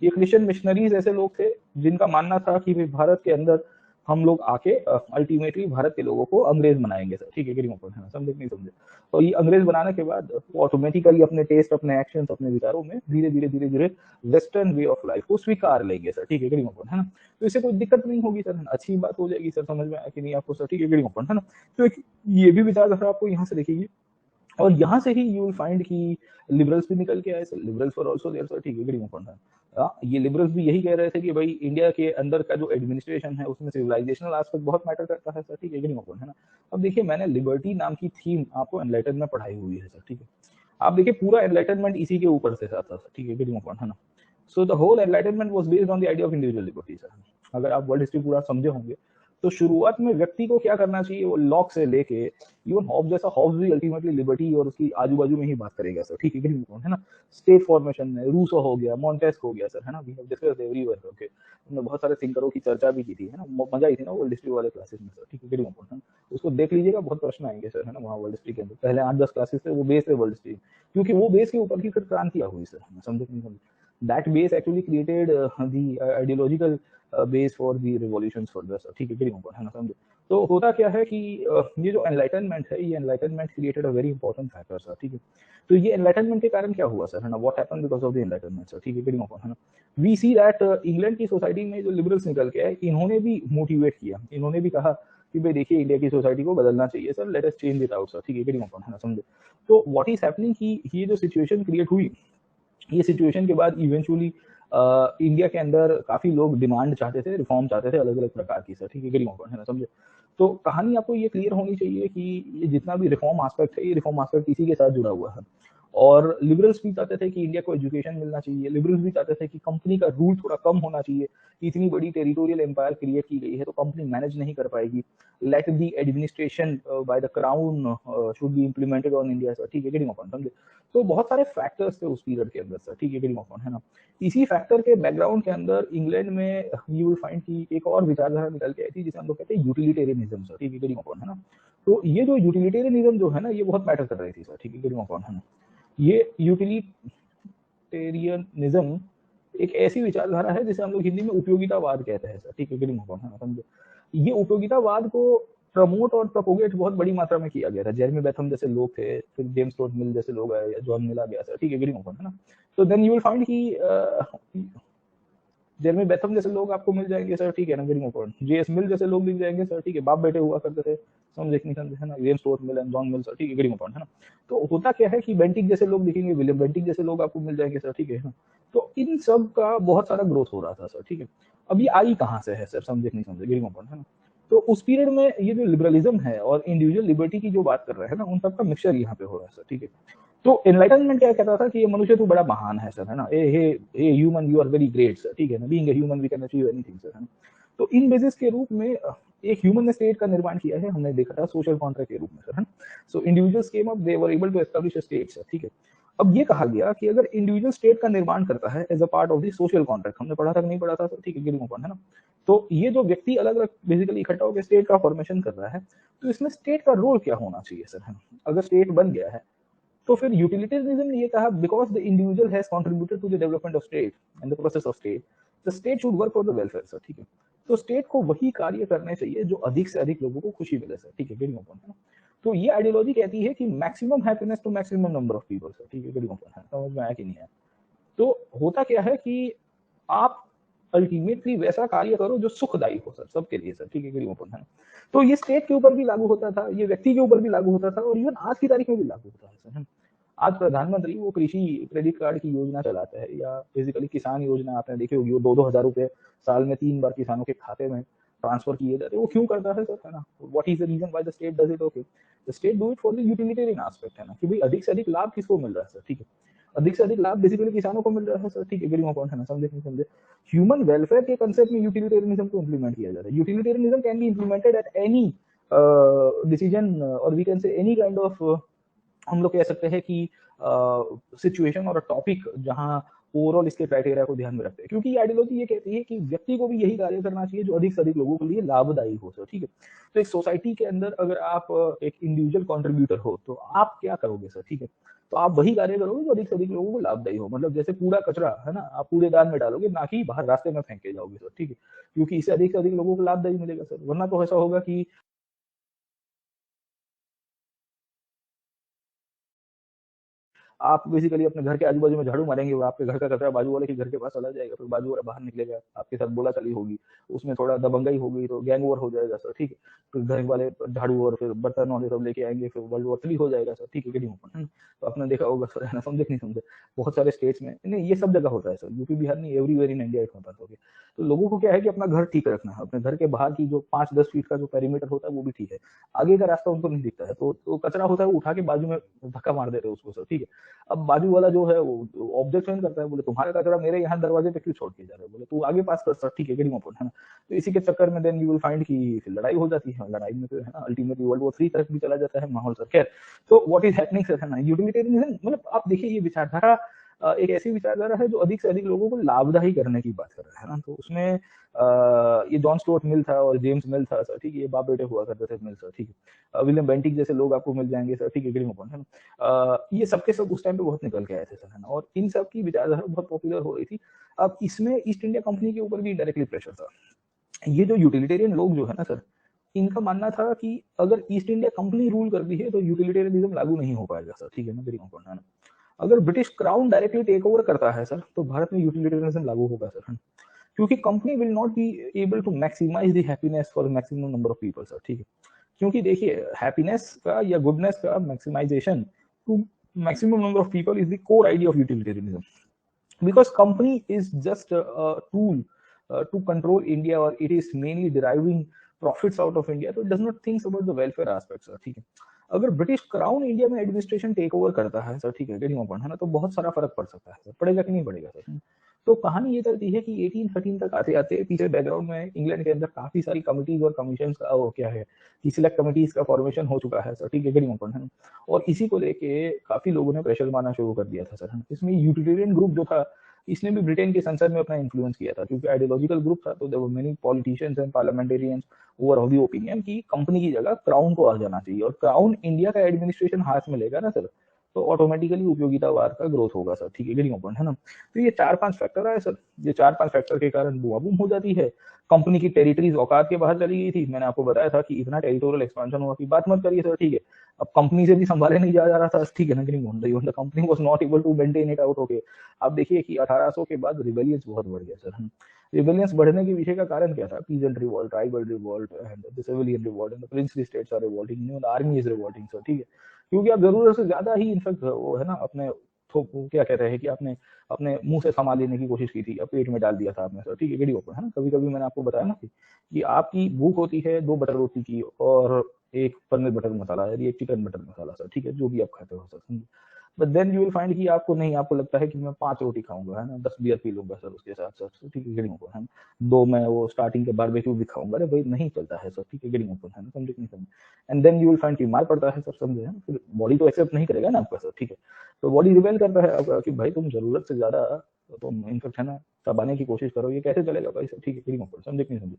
ये क्रिश्चियन मिशनरीज ऐसे लोग थे जिनका मानना था कि भाई भारत के अंदर हम लोग आके अल्टीमेटली भारत के लोगों को अंग्रेज बनाएंगे सर, ठीक है, गेटिंग ओपन, है ना, समझे नहीं समझे। तो ये अंग्रेज बनाने के बाद वो ऑटोमेटिकली अपने टेस्ट, अपने एक्शंस, अपने विचारों में धीरे धीरे वेस्टर्न वे ऑफ लाइफ को स्वीकार लेंगे सर, ठीक है, गेटिंग ओपन, है ना। तो इससे कोई दिक्कत नहीं होगी सर, अच्छी बात हो जाएगी सर, समझ में आया कि नहीं आपको सर, ठीक है, गेटिंग ओपन, है ना। तो एक ये भी विचारधारा आपको यहाँ से दिखेगी और यहाँ से ही यू विल फाइंड कि लिबरल्स भी निकल के आए sir, liberals were also there sir, ठीक है, गेटिंग ओपन, है। ये लिबरल्स भी यही कह रहे थे कि भाई इंडिया के अंदर का जो एडमिनिस्ट्रेशन है उसमें सिविलाइजेशनल एस्पेक्ट बहुत मैटर करता है सर, ठीक है, गेटिंग ओपन, है ना। अब देखिए मैंने लिबर्टी नाम की थीम आपको एनलाइटनमेंट में पढ़ाई हुई है सर, ठीक है। आप देखिए पूरा एनलाइटनमेंट इसी के ऊपर से आता सर, ठीक है, गेटिंग ओपन, है ना। So the whole enlightenment was based on the idea of individual liberty sir. अगर आप वर्ल्ड हिस्ट्री पूरा समझे होंगे तो शुरुआत में व्यक्ति को क्या करना चाहिए, वो लॉक से लेके इवन हॉब्स जैसा, हॉब्स भी अल्टीमेटली लिबर्टी और उसकी आजू बाजू में ही बात करेगा सर, ठीक है, है ना। स्टेट फॉर्मेशन में रूसो हो गया, मॉन्टेस्क हो गया सर, है ना, we have discussed everywhere. Okay, हमने बहुत सारे थिंकरों की चर्चा भी की थी, है ना, मजा आई थी ना वर्ल्ड हिस्ट्री वाले क्लासेस में सर, ठीक है, उसको देख लीजिएगा, बहुत प्रश्न आएंगे सर, है ना, वहाँ वर्ल्ड हिस्ट्री के अंदर पहले 8-10 क्लासेस थे वो बेस थे वर्ल्ड हिस्ट्री, क्योंकि वो बेस के ऊपर की फिर क्रांतियां हुई सर, समझे नहीं समझे। That base actually created the ideological base for the revolutions for the sir, ठीक है ना, समझे। तो होता क्या है कि ये जो एनलाइटनमेंट है, ये enlightenment created a very important factor sir, ठीक है। तो ये एनलाइटनमेंट के कारण क्या हुआ सर, है ना, what happened because of the enlightenment sir, ठीक है ना। वी सी दैट इंग्लैंड की सोसाइटी में जो लिबरल्स निकल के आए, इन्होंने भी मोटिवेट किया, इन्होंने भी कहा कि भाई देखिए इंडिया की सोसाइटी को बदलना चाहिए sir, let us change it out sir, ठीक है ना, समझे। तो व्हाट इज हैपनिंग कि ये जो सिचुएशन क्रिएट हुई, ये सिचुएशन के बाद इवेंचुअली इंडिया के अंदर काफी लोग डिमांड चाहते थे, रिफॉर्म चाहते थे अलग अलग प्रकार की सर, ठीक है ना, समझे। तो कहानी आपको ये क्लियर होनी चाहिए कि ये जितना भी रिफॉर्म एस्पेक्ट है, ये रिफॉर्म एस्पेक्ट इसी के साथ जुड़ा हुआ है। और लिबरल्स भी चाहते थे कि इंडिया को एजुकेशन मिलना चाहिए, लिबरल्स भी चाहते थे कि कंपनी का रूल थोड़ा कम होना चाहिए, इतनी बड़ी टेरिटोरियल एम्पायर क्रिएट की गई है तो कंपनी मैनेज नहीं कर पाएगी, let the administration by the crown should be implemented on India sir, ठीक है, समझे। तो बहुत सारे फैक्टर्स थे उस पीरियड के अंदर सर, ठीक है ना। इसी फैक्टर के बैकग्राउंड के अंदर इंग्लैंड में यू विल फाइंड की एक और विचारधारा निकल के आई थी जिसे हम लोग कहते हैं यूटिलिटेरियनिज्म सर, ठीक है ना। तो ये जो यूटिलिटेरियनिज्म जो है ना, ये बहुत मैटर कर रही थी सर, ठीक है ना। ये यूटिलिटेरियनिज्म एक ऐसी विचारधारा है जिसे हम लोग हिंदी में उपयोगितावाद कहते हैं सर, ठीक है, समझे। ये उपयोगितावाद को प्रमोट और प्रोपोगेट बहुत बड़ी मात्रा में किया गया था, जेरेमी बेथम जैसे लोग थे, फिर जेम्स टोड मिल जैसे लोग आए, जॉन मिल आ गया सर, ठीक है ना। तो देन यू विल फाइंड कि जेरेमी बेथम जैसे लोग आपको मिल जाएंगे सर, ठीक है ना, वेरी इंपॉर्टेंट। जेएस मिल जैसे लोग मिल जाएंगे सर, ठीक है, बाप बेटे हुआ करते थे, समझे नहीं समझे, है ना, James Tod mill and John mill sir, ठीक है, वेरी इंपॉर्टेंट, है ना। तो होता क्या है कि बेंटिक जैसे लोग दिखेंगे, विलियम बेंटिक जैसे लोग आपको मिल जाएंगे सर, ठीक है ना। तो इन सब का बहुत सारा ग्रोथ हो रहा था सर, ठीक है। अब ये आई कहाँ से है सर, समझे नहीं समझे, वेरी इंपॉर्टेंट, है ना। तो उस पीरियड में ये जो लिबरलिज्म है और इंडिविजुअल लिबर्टी की जो बात कर रहे हैं ना, उन सबका मिक्सचर यहाँ पे हो रहा है सर, ठीक है। तो एनलाइटनमेंट क्या कहता था कि ये मनुष्य तू बड़ा महान है सर, है ना, a human you are very great sir, ठीक है ना, being a human we can achieve anything sir, है ना। तो इन बेसिस के रूप में एक ह्यूमन ने स्टेट का निर्माण किया है, हमने देखा था सोशल कॉन्ट्रैक्ट के रूप में सर, है ना। So individuals came up, they were able to establish a state sir, ठीक है। अब ये कहा गया कि अगर इंडिविजुअल स्टेट का निर्माण करता है as a part of the social contract, हमने पढ़ा था कि नहीं पढ़ा था सर, ठीक है, गिविंग अपॉन, है ना। तो ये जो व्यक्ति अलग अलग बेसिकली इकट्ठा होकर स्टेट का फॉर्मेशन कर रहा है, तो इसमें स्टेट का रोल क्या होना चाहिए सर, है ना। अगर स्टेट बन गया है तो फिर यूटिलिटेरियनिज्म ने ये कहा, because the individual has contributed to the development of state and the process of state, the state should work for the welfare sir, ठीक है। तो स्टेट को वही कार्य करने चाहिए जो अधिक से अधिक लोगों को खुशी मिले सर, ठीक है, गेटिंग अपॉन, है ना। तो ये आइडियोलॉजी कहती है कि maximum happiness to maximum number of people sir, ठीक है, गेटिंग अपॉन, है, समझ में आया कि नहीं आया। तो होता क्या है कि आप अल्टीमेटली वैसा कार्य करो जो सुखदायी हो सर सबके लिए सर, ठीक है, गेटिंग अपॉन, है। तो ये स्टेट के ऊपर भी लागू होता था, ये व्यक्ति के ऊपर भी लागू होता था, और इवन आज की तारीख में भी लागू होता है सर, है। आज प्रधानमंत्री वो कृषि क्रेडिट कार्ड की योजना चलाता है, या बेसिकली किसान योजना आपने देखी होगी, वो 2-2 हजार रुपए साल में 3 बार किसानों के खाते में ट्रांसफर किए जाते हैं। वो क्यों करता है सर, है ना। What is the reason why the state does it, okay, the state do it for the utilitarian aspect, है ना, कि भाई अधिक से अधिक लाभ किसको मिल रहा है सर, ठीक है, अधिक से अधिक लाभ बेसिकली किसानों को मिल रहा है सर, ठीक है, गरीब अकाउंट, है ना, समझे नहीं समझे। ह्यूमन वेलफेयर के कंसेप्ट में यूटिलिटेरियनिज्म को इंप्लीमेंट किया जा रहा है। Utilitarianism can be implemented at any decision, और we can say any kind of, हम लोग कह सकते हैं कि सिचुएशन और टॉपिक जहां ओवरऑल इसके क्राइटेरिया को ध्यान में रखते हैं, क्योंकि आइडियोलॉजी ये कहती है कि व्यक्ति को भी यही कार्य करना चाहिए जो अधिक से अधिक लोगों के लिए लाभदायी हो सर, ठीक है। तो एक सोसाइटी के अंदर अगर आप एक इंडिविजुअल कंट्रीब्यूटर हो तो आप क्या करोगे सर, ठीक है। तो आप वही कार्य करोगे जो अधिक से अधिक लोगों को लाभदायी हो, मतलब जैसे कूड़ा कचरा है ना, आप कूड़ेदान में डालोगे, ना कि बाहर रास्ते में फेंक के जाओगे सर, ठीक है, क्योंकि इससे अधिक से अधिक लोगों को लाभदायी मिलेगा सर। वरना तो ऐसा होगा कि आप बेसिकली अपने घर के आजू बाजू में झाड़ू मारेंगे, वो आपके घर का कचरा बाजू वाले के घर के पास चला जाएगा, फिर बाजू वाला बाहर निकलेगा, आपके साथ बोला चली होगी, उसमें थोड़ा दबंगई होगी तो गैंग वॉर हो जाएगा सर, ठीक है। फिर घर वाले झाड़ू और फिर बर्तन वाले सब लेके आएंगे, फिर वर्ल्ड वॉर 3 हो जाएगा सर, ठीक है, कि नहीं होगा, तो आपने देखा होगा सर, है ना, समझे कि नहीं समझे। बहुत सारे स्टेट्स में नहीं, ये सब जगह होता है सर, यूपी बिहार नहीं, एवरीवेयर इन इंडिया इट होता है। तो लोगों को क्या है कि अपना घर ठीक रखना है, अपने घर के बाहर की जो 5-10 फीट का जो पेरीमीटर होता है वो भी ठीक है, आगे का रास्ता उनको नहीं दिखता है, तो कचरा होता है वो उठा के बाजू में धक्का मार देते हैं उसको सर, ठीक है। अब बाजू वाला जो है वो ऑब्जेक्शन करता है, बोले तुम्हारा कचरा मेरे यहाँ दरवाजे पे क्यों छोड़ के जा रहे हो, बोले तू आगे पास कर सर, ठीक है, गेटिंग अपॉन, है ना। तो इसी के चक्कर में देन यू विल फाइंड कि फिर लड़ाई हो जाती है, लड़ाई में फिर है ना अल्टीमेटली वर्ल्ड वॉर 3 तक भी चला जाता है माहौल सर, खैर। तो व्हाट इज हैपनिंग सर, है ना, यूटिलिटेरियनिज्म मतलब आप देखिए ये विचारधारा एक ऐसी विचारधारा है जो अधिक से अधिक लोगों को लाभदायी करने की बात कर रहा है ना। तो उसमें ये जॉन स्टुअर्ट मिल था और जेम्स मिल था सर, ठीक है, ये बाप बेटे हुआ करते थे मिल सर, ठीक है। विलियम बेंटिक जैसे लोग आपको मिल जाएंगे सर, ठीक है, गेटिंग अपॉन, है ना। ये सबके सब उस टाइम पे बहुत निकल के आए थे सर, है ना, और इन सब की विचारधारा बहुत पॉपुलर हो रही थी। अब इसमें ईस्ट इंडिया कंपनी के ऊपर भी डायरेक्टली प्रेशर था। ये जो यूटिलिटेरियन लोग जो है ना सर, इनका मानना था कि अगर ईस्ट इंडिया कंपनी रूल करती है तो यूटिलिटेरियनिज्म लागू नहीं हो पाएगा सर, ठीक है ना, गेटिंग अपॉन, है ना। अगर British crown directly take over करता है सर तो भारत में यूटिलिटेरियनिज्म लागू होगा सर, है ना? क्योंकि company will not be able to maximise the happiness for maximum number of people sir, ठीक है। क्योंकि देखिए हैप्पीनेस का या गुडनेस का maximisation to maximum number of people is the core idea of utilitarianism, because company is just a tool to control India, or it is mainly deriving profits out of India, तो it does not think about the welfare aspect sir, ठीक है। अगर British crown India में administration take over करता है sir, ठीक है, getting upon, है ना, तो बहुत सारा फर्क पड़ सकता है सर, पड़ेगा कि नहीं पड़ेगा सर। तो कहानी ये चलती है कि 1813 तक आते आते पीछे बैकग्राउंड में इंग्लैंड के अंदर काफी सारी कमिटीज और कमीशन का वो क्या है कि सिलेक्ट कमिटीज का फॉर्मेशन हो चुका है सर, ठीक है, गेटिंग अपॉन, है ना। और इसी को लेके काफी लोगों ने प्रेशर मारना शुरू कर दिया था सर, है ना। इसमें यूटिलिटेरियन ग्रुप जो था इसने भी ब्रिटेन की संसद में अपना इन्फ्लुएंस किया था, क्योंकि आइडियोलॉजिकल ग्रुप था, तो there were many politicians and parliamentarians who are of the opinion कि कंपनी की जगह क्राउन को आ जाना चाहिए, और क्राउन इंडिया का एडमिनिस्ट्रेशन हाथ में लेगा ना सर, तो ऑटोमेटिकली उपयोगितावाद का ग्रोथ होगा सर, ठीक है, गेटिंग अपॉइंट, है ना। तो ये 4-5 फैक्टर आए सर, ये 4-5 फैक्टर के कारण बुआ बूम हो जाती है। कंपनी की टेरिटरीज औकात के बाहर चली गई थी, मैंने आपको बताया था कि इतना टेरिटोरियल एक्सपेंशन हुआ कि बात मत करिए सर, ठीक है। अब कंपनी से भी संभाले नहीं जा रहा था, ठीक है ना, getting a point, the company was not able to maintain it out, okay. आप देखिए कि 1800 के बाद रिबेलियंस बहुत बढ़ गया सर। रिबेलियंस बढ़ने के पीछे का कारण क्या था? Peasant revolt, tribal revolt and the civilian revolt and the princely states are revolting, the army is revolting sir, ठीक है। क्योंकि आप जरूरत से ज्यादा ही इनफेक्ट वो है ना अपने क्या कहते हैं कि आपने अपने मुंह से सामान लेने की कोशिश की थी, अब पेट में डाल दिया था आपने सर, ठीक है, गेड़ी ओपन, है ना। कभी कभी मैंने आपको बताया ना कि आपकी भूख होती है 2 बटर रोटी की और एक पनीर बटर मसाला, यानी एक चिकन बटर मसाला सर, ठीक है, जो भी आप खाते हो sir. But then you will find कि आपको नहीं, आपको लगता है कि मैं 5 रोटी खाऊंगा, है ना, 10 बियर पी लूंगा सर उसके साथ साथ, ठीक है, गेटिंग ओपन, है ना, 2 मैं वो स्टार्टिंग के बारबेक्यू भी खाऊंगा, अरे भाई नहीं चलता है सर, ठीक है, गेटिंग ओपन, है ना, समझे नहीं समझे। And then you will find कि मार पड़ता है सर, समझे, है ना, फिर बॉडी तो एक्सेप्ट नहीं करेगा ना आपका सर, ठीक है, तो बॉडी रिबेल करता है आपका कि भाई तुम जरूरत से ज्यादा तुम इनफेक्ट, है ना, दबाने की कोशिश करो, ये कैसे चलेगा भाई सर, ठीक है, गेटिंग ओपन, समझे नहीं समझे।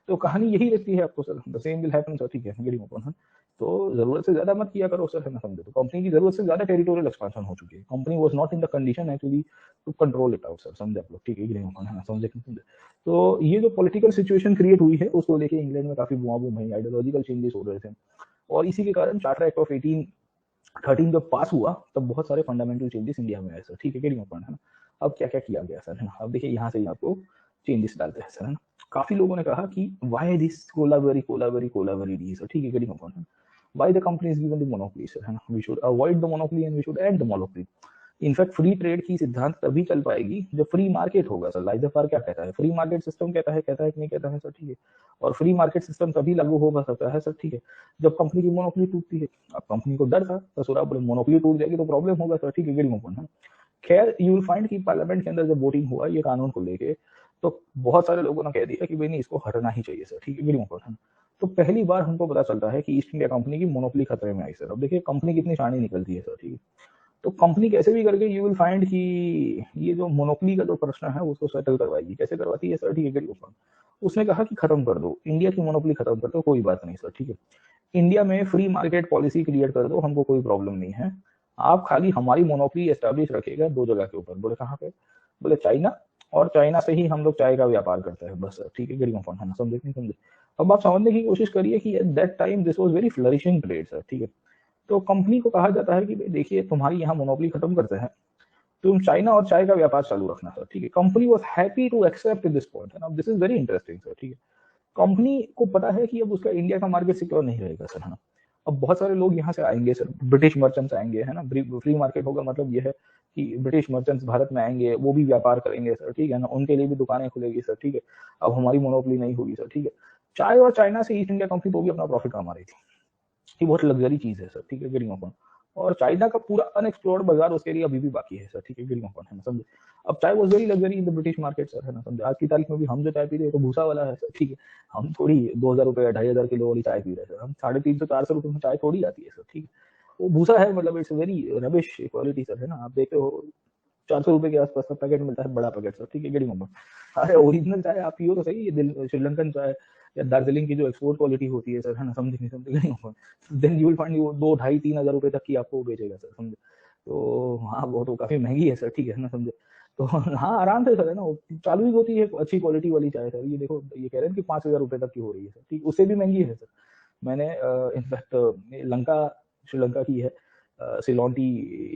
तो कहानी यही रहती है आपको sir, the same will happen sir, ठीक है, गेटिंग ओपन, है। तो जरूरत से ज्यादा मत किया करो सर, है ना, समझे। तो कंपनी की जरूरत से ज्यादा टेरिटोरियल एक्सपांशन हो चुकी है, company was not in the condition actually to control it out sir, समझे आप लोग, ठीक है, गेटिंग ओपन, है ना, समझे नहीं समझे। तो ये जो पॉलिटिकल सिचुएशन क्रिएट हुई है उसको लेके इंग्लैंड में काफी बुआ बुम है, आइडियोलॉजिकल चेंजेस हो रहे थे, और इसी के कारण चार्टर एक्ट ऑफ 1813 जब पास हुआ तब बहुत सारे फंडामेंटल चेंजेस इंडिया में आए सर, ठीक है, गेटिंग ओपन, है ना। अब क्या क्या किया गया सर, है ना, अब देखिए यहाँ से ही आपको चेंजेस डालते हैं सर, है ना। काफी लोगों ने कहा कि why this Kolabari Kolabari Kolabari D sir, ठीक है, गेटिंग ओपन, है। Why the company is given the monopoly sir, है ना, we should avoid the monopoly and we should end the monopoly। In fact free trade की सिद्धांत तभी चल पाएगी जब फ्री मार्केट होगा सर। लाइजफार क्या कहता है, फ्री मार्केट सिस्टम कहता है कि नहीं कहता है सर, ठीक है, और फ्री मार्केट सिस्टम तभी लागू हो सकता है सर, ठीक है, जब कंपनी की मोनोपोली टूटती है। अब कंपनी को डर था ससुरा बोले मोनोपोली टूट जाएगी तो प्रॉब्लम होगा सर, ठीक है, गेटिंग ओपन, है। खैर यू विल फाइंड कि पार्लियामेंट के अंदर जब वोटिंग हुआ ये कानून को लेके, तो बहुत सारे लोगों ने कह दिया कि भाई नहीं इसको हटना ही चाहिए सर, ठीक है, गेटिंग ओपन, है। तो पहली बार हमको पता चलता है कि ईस्ट इंडिया कंपनी की मोनोपोली खतरे में आई सर। अब देखिए कंपनी कितनी शानी निकलती है सर, ठीक है, तो कंपनी कैसे भी करके यू विल फाइंड कि ये जो मोनोपोली का जो प्रश्न है उसको सेटल करवाएगी। कैसे करवाती है सर, ठीक है, गेटिंग ओपन। उसने कहा कि खत्म कर दो इंडिया की मोनोपोली, खत्म कर दो, कोई बात नहीं सर, ठीक है, इंडिया में फ्री मार्केट पॉलिसी क्रिएट कर दो, हमको कोई प्रॉब्लम नहीं है, आप खाली हमारी मोनोपोली एस्टेब्लिश रखिएगा 2 जगह के ऊपर। बोले कहाँ पे, बोले चाइना, और चाइना से ही हम लोग चाय का व्यापार करते हैं बस सर, ठीक है, गेटिंग ओपन, है ना, समझे नहीं समझे। अब आप समझने की कोशिश करिए कि eight that time this was very flourishing trade sir, ठीक है। तो कंपनी को कहा जाता है कि भाई देखिए तुम्हारी यहाँ मोनोपोली खत्म करते हैं, तुम चाइना और चाय का व्यापार चालू रखना सर, ठीक है। Company was happy to accept this point, है ना, this is very interesting sir, ठीक है। कंपनी को पता है कि अब उसका इंडिया का मार्केट सिक्योर नहीं रहेगा सर, है ना। अब बहुत सारे लोग यहाँ से आएंगे सर, ब्रिटिश मर्चेंट्स आएंगे, है ना, फ्री मार्केट होगा मतलब ये है कि ब्रिटिश मर्चेंट्स भारत में आएंगे, वो भी व्यापार करेंगे सर, ठीक है ना, उनके लिए भी दुकानें खुलेगी सर, ठीक है। अब हमारी मोनोपोली नहीं होगी सर, ठीक है। चाय और चाइना से ईस्ट इंडिया कंपनी तो भी अपना प्रॉफिट कमा रही थी, ये बहुत लग्जरी चीज है सर, ठीक है, गेटिंग ओपन। और चाइना का पूरा अनएक्सप्लोर्ड बाजार उसके लिए अभी भी बाकी है सर, ठीक है, गेटिंग ओपन, है ना, समझे। अब चाय was very luxury in the British market sir, है ना, समझे। आज की तारीख में भी हम जो चाय पी रहे हैं तो भूसा वाला है सर, ठीक है, हम थोड़ी 2000 रुपए या 2500 किलो वाली चाय पी रहे हैं सर, हम 350-400 रुपए में चाय थोड़ी आती है सर, ठीक है। वो भूसा है, मतलब it's very rubbish quality sir, है ना। आप देखते हो 400 रुपए के आसपास का पैकेट मिलता है, बड़ा पैकेट सर, ठीक है, गेटिंग ओपन। अरे ओरिजिनल चाय आप पियो तो सही, ये श्रीलंकन चाय या दार्जिलिंग की जो एक्सपोर्ट क्वालिटी होती है सर, है ना, समझे नहीं समझे, getting open. Then you will find वो 2 2.5 3 हज़ार रुपए तक की आपको बेचेगा सर, समझे। तो हाँ वो तो काफी महंगी है सर, ठीक है ना, समझे। तो हाँ आराम से सर, है ना, चालू ही होती है अच्छी क्वालिटी वाली चाय सर। ये देखो ये कह रहे हैं कि 5,000 रुपए तक की हो रही है सर, ठीक, उससे भी महंगी है सर। मैंने इनफैक्ट लंका, श्रीलंका की है, सिलोन टी,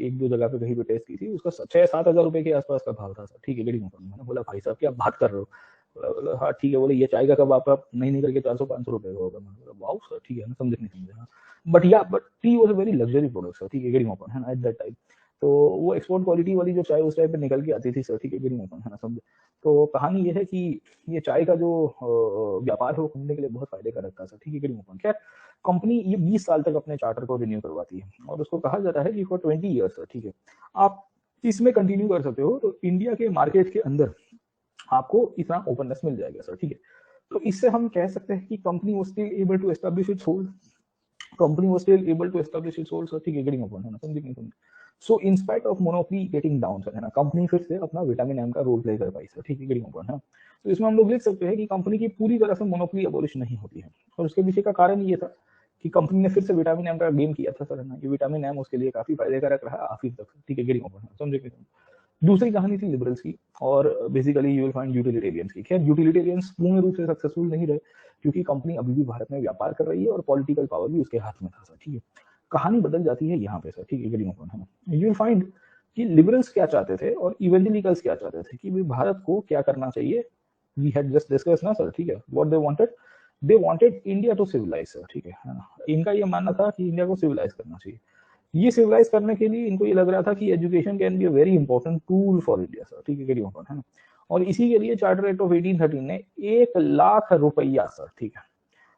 1-2 जगह पे कहीं पे टेस्ट की थी, उसका 6-7 हज़ार रुपए के आसपास का भाव था सर, ठीक है, गेटिंग ओपन। मैंने बोला भाई साहब क्या बात कर रहे हो, बोला हाँ ठीक है, बोले ये चाय का कब आपका नहीं करके 400-500 रुपए का होगा। मैंने बोला वाओ सर, ठीक है ना, समझे नहीं समझे, हाँ। But T was a very luxury product sir, ठीक है, गेटिंग ओपन, है ना, एट दैट टाइम। तो वो एक्सपोर्ट क्वालिटी वाली जो चाय उस टाइम पे निकल के आती थी सर, ठीक है, गेटिंग ओपन, है ना, समझे। तो कहानी ये है कि ये चाय का जो व्यापार है वो कंपनी के लिए बहुत फायदे कारक था सर, ठीक है, गेटिंग ओपन। खैर कंपनी ये 20 साल तक अपने चार्टर को रिन्यू करवाती है और उसको कहा जाता है कि फॉर 20 ईयर्स सर, ठीक है, आप इसमें कंटिन्यू कर सकते हो तो इंडिया के मार्केट के अंदर आपको इतना ओपननेस मिल जाएगा सर, ठीक है। तो इससे हम कह सकते हैं कि company was still able to establish its hold, company was still able to establish its hold sir, ठीक है, गेटिंग ओपन, है ना, समझे नहीं समझे। So in spite of monopoly getting down sir, है ना, कंपनी फिर से अपना विटामिन एम का रोल प्ले कर पाई सर, ठीक है, गेटिंग ओपन, है ना। तो इसमें हम लोग लिख सकते हैं कि कंपनी की पूरी तरह से मोनोपोली अबॉलिश नहीं होती है, और उसके पीछे का कारण ये था कि कंपनी ने फिर से विटामिन एम का गेम किया था सर, है ना। ये विटामिन एम उसके लिए काफी फायदे कारक रहा आखिर तक, ठीक है, गेटिंग ओपन, समझे नहीं समझे। दूसरी कहानी थी लिबरल्स की, और basically you will find utilitarians की। खैर यूटिलिटेरियंस पूर्ण रूप से सक्सेसफुल नहीं रहे क्योंकि कंपनी अभी भी भारत में व्यापार कर रही है और पॉलिटिकल पावर भी उसके हाथ में था सर, ठीक है। कहानी बदल जाती है यहाँ पे सर, ठीक है, गेटिंग ओपन, है ना। यू विल फाइंड कि लिबरल्स क्या चाहते थे और इवेंजलिकल्स क्या चाहते थे कि भाई भारत को क्या करना चाहिए। वी हैड जस्ट डिस्कस ना सर, ठीक है, what they wanted India to civilise sir, ठीक है ना। इनका ये मानना था कि इंडिया को सिविलाइज करना चाहिए। ये सिविलाइज करने के लिए इनको ये लग रहा था कि education can be a very important tool for India sir, ठीक है, गेटिंग ओपन, है ना। और इसी के लिए चार्टर एक्ट ऑफ 1813 ने 1 लाख रुपया सर, ठीक है,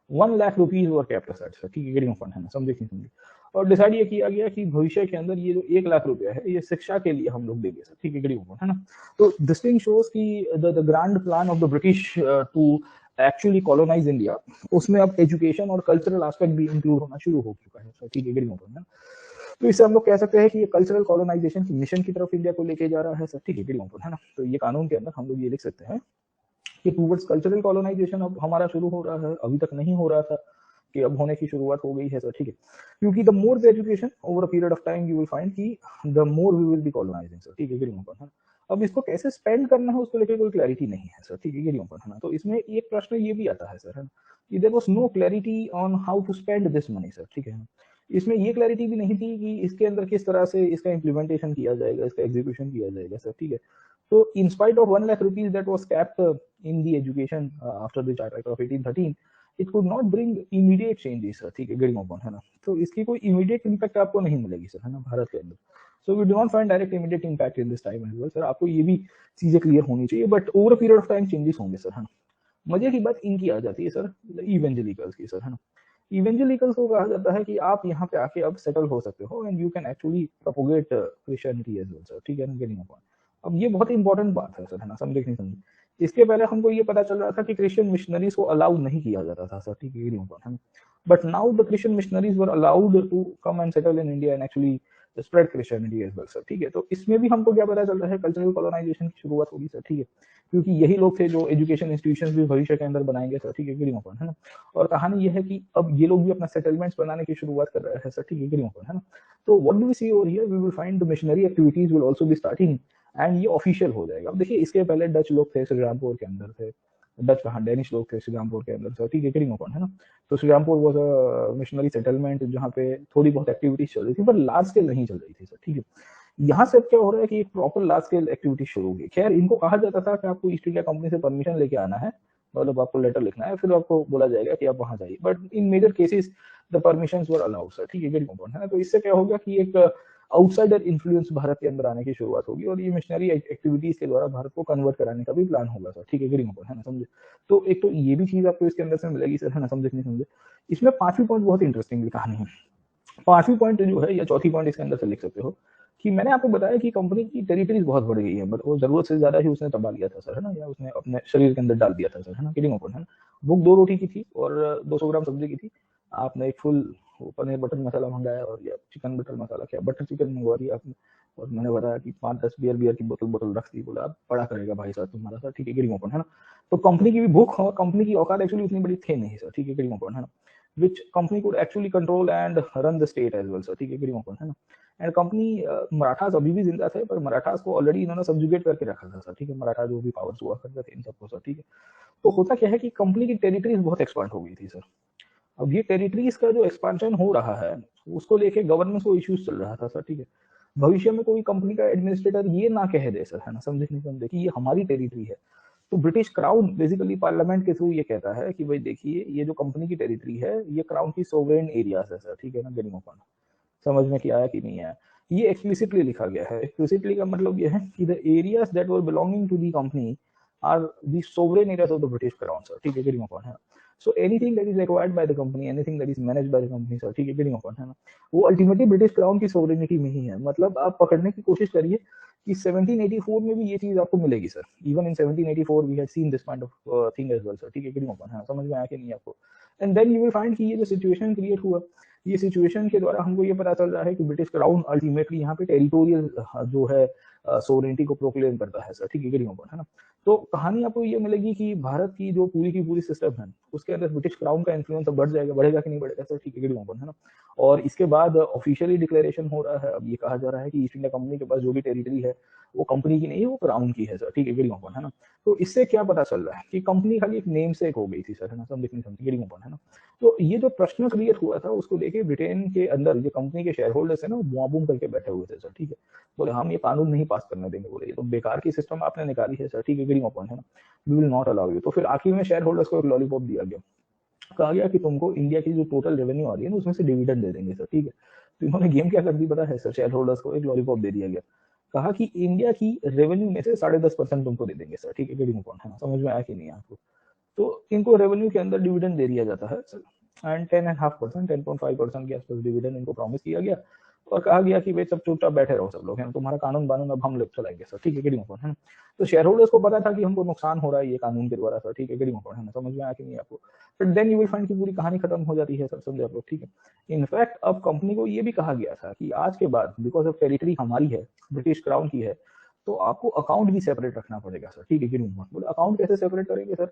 1 लाख रुपीज वर कैप्ट असर्ट सर, ठीक है, गेटिंग ओपन, है ना, समझे नहीं समझे। और डिसाइड ये किया गया कि भविष्य के अंदर ये जो 1 लाख रुपया है ये शिक्षा के लिए हम लोग देंगे सर, ठीक है, गरीबों को, है ना। तो दिस थिंग शोज कि the grand plan of the British to actually colonise India, उसमें अब एजुकेशन और कल्चरल एस्पेक्ट भी इंक्लूड होना शुरू हो चुका है सर, ठीक है, गरीबों को, है ना। तो इससे हम लोग कह सकते हैं कि ये कल्चरल कॉलोनाइजेशन की मिशन की तरफ इंडिया को लेके जा रहा है सर, ठीक है, गरीबों को, है ना। तो ये कानून के अंदर हम लोग ये लिख सकते हैं कि टूवर्ड्स कल्चरल कॉलोनाइजेशन अब हमारा शुरू हो रहा है, अभी तक नहीं हो रहा था, कि अब होने की शुरुआत हो गई है सर, ठीक है। क्योंकि the more the education over a period of time you will find कि the more we will be colonising sir, ठीक है, गिरिंग ओपन, है ना। अब इसको कैसे स्पेंड करना है उसको लेकर कोई क्लैरिटी नहीं है सर, ठीक है, गिरिंग ओपन, है ना। तो इसमें एक प्रश्न ये भी आता है सर, है ना, कि there was no clarity on how to spend this money sir, ठीक है। इसमें ये क्लैरिटी भी नहीं थी कि इसके अंदर किस तरह से इसका इम्प्लीमेंटेशन किया जाएगा, इसका एग्जीक्यूशन किया जाएगा सर, ठीक है। So, in spite of 1 lakh rupees that was capped in the education after the Charter Act of 1813, it could not bring immediate changes, ठीक है, गिरिंग ओपन, है ना। तो इसकी कोई immediate impact आपको नहीं मिलेगी सर, है ना, भारत के अंदर। So we do not find direct immediate impact in this time as well, sir. आपको ये भी चीजें क्लियर होनी चाहिए, but over a period of time changes होंगे सर, है ना। मजे की बात इनकी आ जाती है सर, इवेंजलिकल्स की सर, है ना। इवेंजलिकल्स को कहा जाता है कि आप यहाँ पे आके अब सेटल हो सकते हो and you can actually propagate Christianity as well sir, ठीक है ना, गिरिंग ओपन। अब ये बहुत इंपॉर्टेंट बात है सर, है ना, समझे कि नहीं समझे। इसके पहले हमको ये पता चल रहा था कि क्रिश्चियन मिशनरीज को अलाउ नहीं किया जाता था सर, ठीक है, but now the Christian missionaries were allowed to come and settle in India and actually spread Christianity as well sir, ठीक है। तो इसमें भी हमको क्या पता चल रहा है, कल्चरल कॉलोनाइजेशन की शुरुआत होगी सर, ठीक है, क्योंकि यही लोग थे जो एजुकेशन इंस्टीट्यूशन भी भविष्य के अंदर बनाएंगे सर, ठीक है, गिरिंग ओपन, है ना। और कहानी ये है कि अब ये लोग भी अपना सेटलमेंट्स बनाने की शुरुआत कर रहे हैं सर, ठीक है, गिरिंग ओपन, है ना। तो what do we see over here, we will find the missionary activities will also be starting and ये ऑफिशियल हो जाएगा। अब देखिए इसके पहले डच लोग थे श्रीरामपुर के अंदर थे, डच कहाँ, डेनिश लोग थे श्रीरामपुर के अंदर सर, ठीक है, गिरिंग ओपन, है ना। तो Shrirampur was a missionary settlement जहाँ पे थोड़ी बहुत एक्टिविटीज चल रही थी, पर लार्ज स्केल नहीं चल रही थी सर, ठीक है। यहाँ से क्या हो रहा है कि एक प्रॉपर लार्ज स्केल एक्टिविटी शुरू होगी। खैर इनको कहा जाता था कि आपको ईस्ट इंडिया कंपनी से परमिशन लेके आना है, मतलब आपको लेटर लिखना है, फिर आपको बोला जाएगा कि आप वहां जाइए, but in major cases the permissions were allowed sir, ठीक है, गेट पॉइंट, है ना। तो इससे क्या होगा कि एक आउटसाइडर इन्फ्लुएंस भारत के अंदर आने की शुरुआत होगी और ये मिशनरी एक्टिविटीज के द्वारा भारत को कन्वर्ट कराने का भी प्लान होगा सर, ठीक है, गेटिंग पॉइंट, है ना, समझे। तो एक तो ये भी चीज आपको इसके अंदर से मिलेगी सर, है ना, समझे नहीं समझे। इसमें पांचवी पॉइंट बहुत इंटरेस्टिंग कहानी है। पांचवी पॉइंट जो है या चौथी पॉइंट इसके अंदर से लिख सकते हो कि मैंने आपको बताया कि कंपनी की टेरिटरीज बहुत बढ़ गई है, बट वो जरूरत से ज्यादा ही उसने तबाह लिया था सर, है ना, या उसने अपने शरीर के अंदर डाल दिया था सर, है ना, किडिंग ओपन, है ना। भूख 2 रोटी की थी और 200 ग्राम सब्जी की थी, आपने एक फुल पनीर बटर मसाला मंगाया और या चिकन बटर मसाला, क्या बटर चिकन मंगवा दिया आपने, और मैंने बताया कि 5-10 बियर बियर की बोतल बोतल रख दी, बोला अब बड़ा करेगा भाई साहब तुम्हारा सर, ठीक है, गिरिंग ओपन, है ना। तो कंपनी की भी भूख और कंपनी की औकात एक्चुअली उतनी बड़ी थी नहीं सर, ठीक है, गिरिंग ओपन, है ना। which company could actually control and run the state as well sir, ठीक है, गिरिंग ओपन, है ना। एंड कंपनी मराठास अभी भी जिंदा थे, पर मराठास को ऑलरेडी इन्होंने सब्जुगेट करके रखा था सर, ठीक है, मराठा जो भी पावर्स हुआ करते थे इन सबको सर, ठीक है। तो होता क्या है कि कंपनी की टेरिटरीज बहुत एक्सपांड हो गई थी सर। अब ये टेरिटरीज का जो एक्सपांशन हो रहा है उसको लेके गवर्नमेंट को इश्यूज चल रहा था सर, ठीक है। भविष्य में कोई कंपनी का एडमिनिस्ट्रेटर ये ना कह दे सर, है ना, समझे नहीं समझे, कि ये हमारी टेरिटरी है। तो ब्रिटिश क्राउन बेसिकली पार्लियामेंट के थ्रू ये कहता है कि भाई देखिए ये जो कंपनी की टेरिटरी है ये क्राउन की सोवरेन एरियाज है सर, ठीक है ना, गेटिंग ओपन। समझ में क्या आया कि नहीं आया। ये एक्सप्लिसिटली लिखा गया है। एक्सप्लिसिटली का मतलब ये है कि the areas that were belonging to the company are the sovereign areas of the British crown sir, ठीक है, गेटिंग ओपन, है। So anything that is acquired by the company, anything that is managed by the company sir, ठीक है, getting open, है ना, वो ultimately British crown की sovereignty में ही है। मतलब आप पकड़ने की कोशिश करिए कि 1784 में भी ये चीज आपको मिलेगी sir. Even in 1784 we had seen this kind of thing as well sir, ठीक है, गेटिंग ओपन, है, समझ में आया कि नहीं आपको। And then you will find कि ये जो सिचुएशन क्रिएट हुआ, ये सिचुएशन के द्वारा हमको ये पता चल रहा है कि ब्रिटिश क्राउन अल्टीमेटली यहाँ पे टेरिटोरियल जो है सोवरेनिटी को प्रोक्लेम करता है सर, ठीक है, गेटिंग ओपन, है ना। तो कहानी आपको ये मिलेगी कि भारत की जो पूरी की पूरी सिस्टम है उसके अंदर ब्रिटिश क्राउन का इन्फ्लुएंस बढ़ जाएगा, बढ़ेगा कि नहीं बढ़ेगा सर, ठीक है, गेटिंग ओपन, है ना। और इसके बाद ऑफिशियली डिक्लेरेशन हो रहा है, अब ये कहा जा रहा है कि ईस्ट इंडिया कंपनी के पास जो भी टेरिटरी है वो कंपनी की नहीं है, वो क्राउन की है सर, ठीक है, गेटिंग ओपन, है ना। तो इससे क्या पता चल रहा है कि कंपनी खाली एक नेम सेक हो गई थी सर, है ना, समझ गेटिंग ओपन, है ना। तो ये जो प्रश्न क्रिएट हुआ था उसको लेके ब्रिटेन के अंदर जो कंपनी के शेयर होल्डर्स है ना वो बुआ बूम करके बैठे हुए थे सर, ठीक है। बोले हम ये कानून नहीं पास करने देंगे, बोले ये तो बेकार की सिस्टम आपने निकाली है सर, ठीक है, गेटिंग ओपन, है ना, we will not allow you. तो फिर आखिर में शेयर होल्डर्स को एक लॉलीपॉप दिया गया, कहा गया कि तुमको इंडिया की जो टोटल रेवेन्यू आ रही है ना उसमें से डिविडेंड दे देंगे सर, ठीक है। तो इन्होंने गेम क्या कर दी पता है सर, शेयर होल्डर्स को एक लॉलीपॉप दे दिया गया, कहा कि इंडिया की रेवेन्यू में से 10.5% तुमको दे देंगे सर, ठीक है, गेटिंग ओपन, है ना, समझ में आया कि नहीं आपको। तो इनको रेवेन्यू के अंदर डिविडेंड दे दिया जाता है सर। एंड 10.5%, 10.5% के आसपास डिविडेंड इनको प्रॉमिस किया गया और कहा गया कि भाई सब चुपचाप बैठे रहो सब लोग, है ना, तुम्हारा कानून कानून अब हम लोग चलाएंगे सर, ठीक है, गेटिंग पॉइंट, है ना। तो शेयर होल्डर्स को पता था कि हमको नुकसान हो रहा है ये कानून के द्वारा सर, ठीक है, गेटिंग पॉइंट, है ना, समझ में आया कि नहीं आपको। But then you will find की पूरी कहानी खत्म हो जाती है सर, समझे आप लोग, ठीक है। इनफैक्ट अब कंपनी को ये भी कहा गया था कि आज के बाद बिकॉज ऑफ टेरिटरी हमारी है, ब्रिटिश क्राउन की है, तो आपको अकाउंट भी सेपरेट रखना पड़ेगा सर, ठीक है, गेटिंग पॉइंट। बोले अकाउंट कैसे सेपरेट करेंगे सर?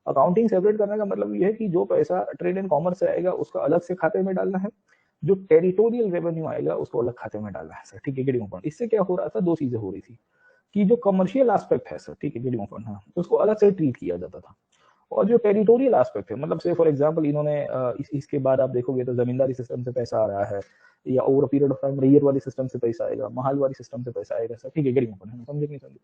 अकाउंटिंग सेपरेट करने का मतलब ये है कि जो पैसा ट्रेड एंड कॉमर्स से आएगा उसका अलग से खाते में डालना है, जो टेरिटोरियल रेवेन्यू आएगा उसको अलग खाते में डालना है सर, ठीक है, गेटिंग पॉइंट। इससे क्या हो रहा था, दो चीजें हो रही थी कि जो कमर्शियल एस्पेक्ट है सर, ठीक है, गेटिंग पॉइंट, हाँ, उसको अलग से ट्रीट किया जाता था। और जो टेरिटोरियल एस्पेक्ट है, मतलब से फॉर एग्जांपल इन्होंने इसके बाद आप देखोगे तो जमींदारी सिस्टम से पैसा आ रहा है, या ओवर पीरियड ऑफ टाइम रेयर वाली सिस्टम से पैसा आएगा, महाल वाली सिस्टम से पैसा आएगा सर, ठीक है, गेटिंग पॉइंट, समझे नहीं समझे।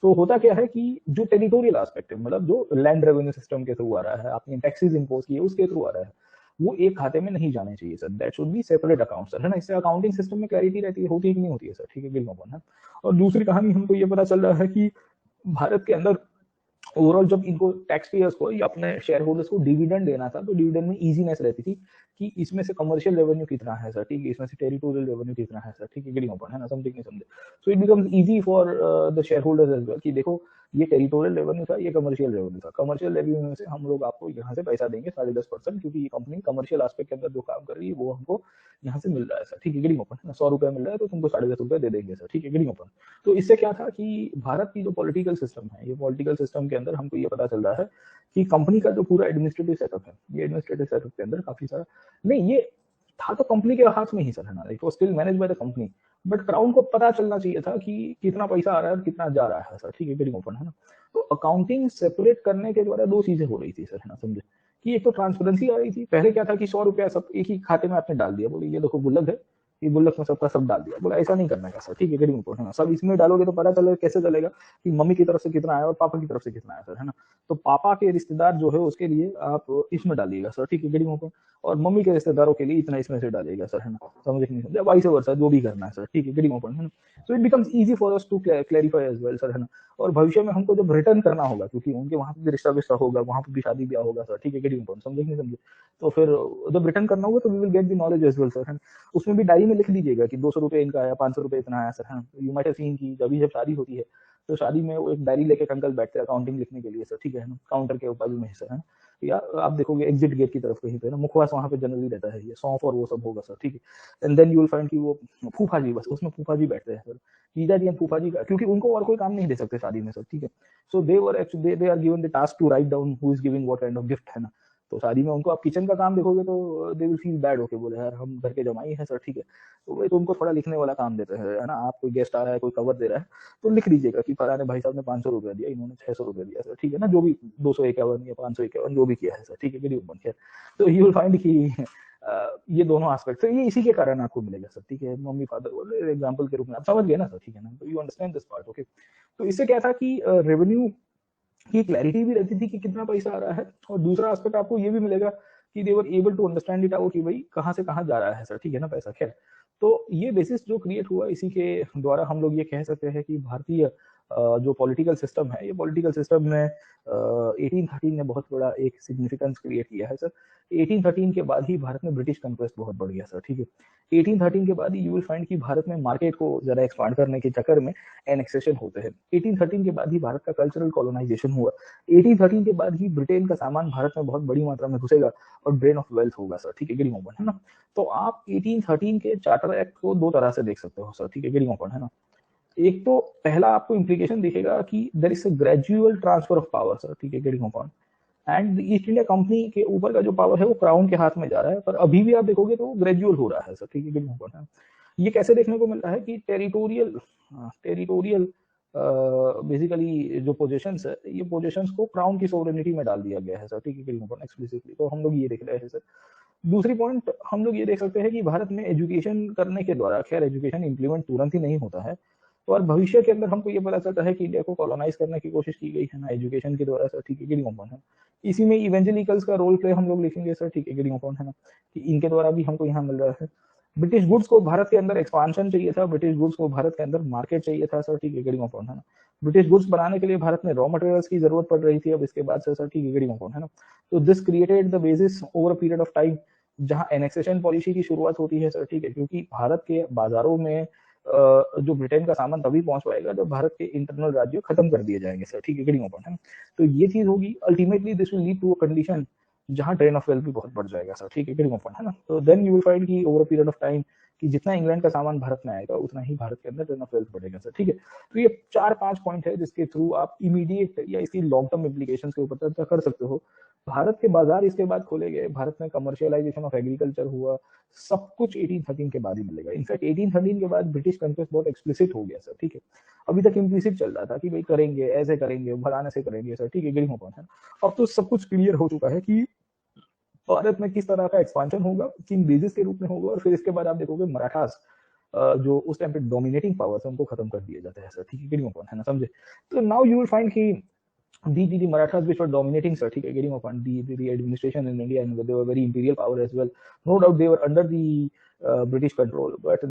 तो होता क्या है कि जो टेरिटोरियल एस्पेक्ट है, मतलब जो लैंड रेवेन्यू सिस्टम के थ्रू आ रहा है, आपने टैक्सेस इंपोज किए उसके थ्रू आ रहा है, वो एक खाते में नहीं जाने चाहिए sir, that should be separate account sir, है ना। इससे अकाउंटिंग सिस्टम में क्लैरिटी रहती है, होती है कि नहीं होती है सर, ठीक है, गेटिंग पॉइंट, है। और दूसरी कहानी हमको ये पता चल रहा है कि भारत के अंदर ओवरऑल जब इनको टैक्स पेयर्स को या अपने शेयर होल्डर्स को डिविडेंड देना था, तो डिविडेंड में इजीनेस रहती थी कि इसमें से कमर्शियल रेवेन्यू कितना है सर, ठीक है, इसमें से टेरिटोरियल रेवेन्यू कितना है सर, ठीक है, गेटिंग पॉइंट, है ना, समझे नहीं समझे। So it becomes easy for the shareholders as well कि देखो ये टेरिटोरियल रेवेन्यू था, ये कमर्शियल रेवेन्यू था, कमर्शियल रेवेन्यू में से हम लोग आपको यहाँ से पैसा देंगे 10.5%, क्योंकि ये कंपनी कमर्शियल एस्पेक्ट के अंदर जो काम कर रही है वो हमको यहाँ से मिल रहा है सर, ठीक है, गेटिंग पॉइंट, है ना। 100 रुपया मिल रहा है तो तुमको 10.5 रुपये दे देंगे सर, ठीक है, गेटिंग पॉइंट। तो इससे क्या था कि भारत की जो पॉलिटिकल सिस्टम है, ये पॉलिटिकल सिस्टम के अंदर हमको ये पता चल रहा है कि कंपनी का जो पूरा एडमिनिस्ट्रेटिव सेटअप है, ये एडमिनिस्ट्रेटिव सेटअप के अंदर काफी सारा नहीं, ये था तो कंपनी के हाथ में ही सर, है ना, it was still manage by the company, but crown को पता चलना चाहिए था कि कितना पैसा आ रहा है और कितना जा रहा है सर, ठीक है, गेटिंग ओपन, है ना। तो अकाउंटिंग सेपरेट करने के द्वारा दो चीजें हो रही थी सर, है ना, समझे कि एक तो ट्रांसपेरेंसी आ रही थी। पहले क्या था कि 100 रुपया सब एक ही खाते में आपने डाल दिया, बोले ये देखो गुल्लक है, ये गुल्लक में सबका सब डाल दिया, बोला ऐसा नहीं करना है सर, ठीक है, गेटिंग ओपन, है ना। सब इसमें डालोगे तो पता चलेगा, कैसे चलेगा कि मम्मी की तरफ से कितना आया और पापा की तरफ से कितना आया सर, है ना। तो पापा के रिश्तेदार जो है उसके लिए आप इसमें डालिएगा सर, ठीक है, गेटिंग ओपन, और मम्मी के रिश्तेदारों के लिए इतना इसमें से डालिएगा सर, है ना, समझे नहीं समझे, वाइस वर्सा जो भी करना है सर, ठीक है, गेटिंग ओपन, है ना। So it becomes easy for us to clarify as well sir, है ना। और भविष्य में हमको जब रिटर्न करना होगा, क्योंकि उनके वहां पे भी रिश्ता विश्ता होगा, वहां पे भी शादी ब्याह होगा सर, ठीक है, गेटिंग ओपन, समझे नहीं समझे। तो फिर जब रिटर्न करना होगा तो we will get the knowledge as well sir, है ना। उसमें भी डायरी में लिख दीजिएगा कि 200 रुपये इनका आया, 500 रुपये इतना आया सर, है ना। यू माइट हैव सीन की जब शादी होती है तो शादी में वो एक डायरी लेके अंकल बैठते हैं अकाउंटिंग लिखने के लिए सर, ठीक है ना, काउंटर के बाजू में सर, है ना। या आप देखोगे एग्जिट गेट की तरफ कहीं पे ना मुखवास वहां पे जनरली रहता है, ये सौंफ और वो सब होगा सर, ठीक है। And then you will find कि वो फूफा जी, बस उसमें फूफा जी बैठते हैं सर, जीजा जी एंड फूफा जी का, क्योंकि उनको और कोई काम नहीं दे सकते शादी में सर, ठीक है। So they were actually they are given the task to write down who is giving what kind of gift, है ना। तो शादी में उनको आप किचन का काम देखोगे तो दे विल फील बैड, होके बोले यार हम घर के जमाई हैं सर, ठीक है। तो वही तो उनको थोड़ा लिखने वाला काम देते हैं, है ना। आप कोई गेस्ट आ रहा है, कोई कवर दे रहा है, तो लिख दीजिएगा कि फलाने भाई साहब ने 500 रुपया दिया, इन्होंने 600 रुपया दिया सर, ठीक है ना, जो भी 251 या 551 जो भी किया है सर, ठीक है, वीडियो बन गया। तो यू विल फाइंड कि ये दोनों एस्पेक्ट सर, ये इसी के कारण आपको मिलेगा सर, ठीक है। मम्मी फादर एग्जाम्पल के रूप में आप समझ गए ना सर, ठीक है ना, तो you understand this part, okay. तो इससे क्या था कि रेवेन्यू की क्लैरिटी भी रहती थी कि कितना पैसा आ रहा है, और दूसरा एस्पेक्ट आपको ये भी मिलेगा कि they were able to understand it out कि भाई कहाँ से कहाँ जा रहा है सर, ठीक है ना, पैसा। खैर, तो ये बेसिस जो क्रिएट हुआ, इसी के द्वारा हम लोग ये कह सकते हैं कि भारतीय जो पॉलिटिकल सिस्टम है, ये पॉलिटिकल सिस्टम में 1813 ने बहुत बड़ा एक सिग्निफिकेंस क्रिएट किया है सर। 1813 के बाद ही भारत में ब्रिटिश कंक्वेस्ट बहुत बढ़ गया सर, ठीक है। 1813 के बाद ही यू विल फाइंड कि भारत में मार्केट को जरा एक्सपांड करने के चक्कर में एनेक्सेशन होते हैं। 1813 के बाद ही भारत का कल्चरल कॉलोनाइजेशन हुआ। 1813 के बाद ही ब्रिटेन का सामान भारत में बहुत बड़ी मात्रा में घुसेगा और ड्रेन ऑफ वेल्थ होगा सर, ठीक है, गेटिंग ओपन, है ना। तो आप 1813 के चार्टर एक्ट को दो तरह से देख सकते हो सर, ठीक है, गेटिंग ओपन, है ना। एक तो पहला आपको इंप्लीकेशन दिखेगा कि there is a gradual transfer of power sir, ठीक है, getting open. And East India company के ऊपर का जो पावर है वो क्राउन के हाथ में जा रहा है, पर अभी भी आप देखोगे तो ग्रेजुअल हो रहा है सर, ठीक है, गेटिंग ओपन। ये कैसे देखने को मिल रहा है कि टेरिटोरियल बेसिकली जो पोजीशंस है, ये पोजीशंस को क्राउन की सोवरेनिटी में डाल दिया गया है सर, ठीक है, एक्सप्लिसिटली। तो हम लोग ये देख रहे हैं सर। दूसरी पॉइंट हम लोग ये देख सकते हैं कि भारत में एजुकेशन करने के द्वारा, खैर एजुकेशन इम्प्लीमेंट तुरंत ही नहीं होता है, और भविष्य के अंदर हमको ये पता चलता है कि इंडिया को कॉलोनाइज करने की कोशिश की गई है ना एजुकेशन के द्वारा सर, ठीक है, गेटिंग ओपन, है। इसी में इवेंजलिकल्स का रोल प्ले हम लोग लिखेंगे सर, ठीक है, गेटिंग ओपन, है ना, कि इनके द्वारा भी हमको यहाँ मिल रहा है। ब्रिटिश गुड्स को भारत के अंदर एक्सपांशन चाहिए था, ब्रिटिश गुड्स को भारत के अंदर मार्केट चाहिए था सर, ठीक है, गेटिंग ओपन, है ना। ब्रिटिश गुड्स बनाने के लिए भारत में रॉ मटेरियल्स की जरूरत पड़ रही थी अब इसके बाद से सर, ठीक है, गेटिंग ओपन, है ना। तो this created the basis over a period of time जहां एनेक्सेशन पॉलिसी की शुरुआत होती है सर, ठीक है, क्योंकि भारत के बाजारों में जो ब्रिटेन का सामान तभी पहुंच पाएगा जब भारत के इंटरनल राज्य खत्म कर दिए जाएंगे सर, ठीक है, गेटिंग अपॉइंट है। तो ये चीज होगी, ultimately this will lead to a condition जहां ड्रेन ऑफ वेल्थ भी बहुत बढ़ जाएगा सर, ठीक है, गेटिंग अपॉइंट है ना। तो देन यू विल फाइंड कि over a period of time कि जितना इंग्लैंड का सामान भारत में आएगा उतना ही भारत के अंदर ड्रेन ऑफ वेल्थ बढ़ेगा सर, ठीक है। तो ये 4-5 पॉइंट है जिसके थ्रू आप इमीडिएट या इसकी लॉन्ग टर्म इम्प्लीकेशन के ऊपर चर्चा कर सकते हो। भारत के बाजार इसके बाद खोले गए, भारत में कमर्शियलाइजेशन ऑफ एग्रीकल्चर हुआ, सब कुछ 1813 के बाद ही मिलेगा। इनफैक्ट 1813 के बाद ब्रिटिश कंक्वेस्ट बहुत एक्सप्लिसिट हो गया सर, ठीक है। अभी तक इम्प्लिसिट चल रहा था कि भाई करेंगे, ऐसे करेंगे, फलाने से करेंगे सर, ठीक है, गेटिंग अपॉइंट है। अब तो सब कुछ क्लियर हो चुका है कि भारत में किस तरह का एक्सपांशन होगा, किन बेसिस के रूप में होगा, और फिर इसके बाद आप देखोगे मराठास जो उस टाइम पे डोमिनेटिंग पावर है उनको खत्म कर दिया जाता है सर, ठीक है, गेटिंग अपॉइंट है ना, समझे। तो नाउ यू विल फाइंड कि the Marathas which were dominating sir, ठीक है, getting upon the administration in India, and they were very imperial power as well. No doubt they were under the British control, but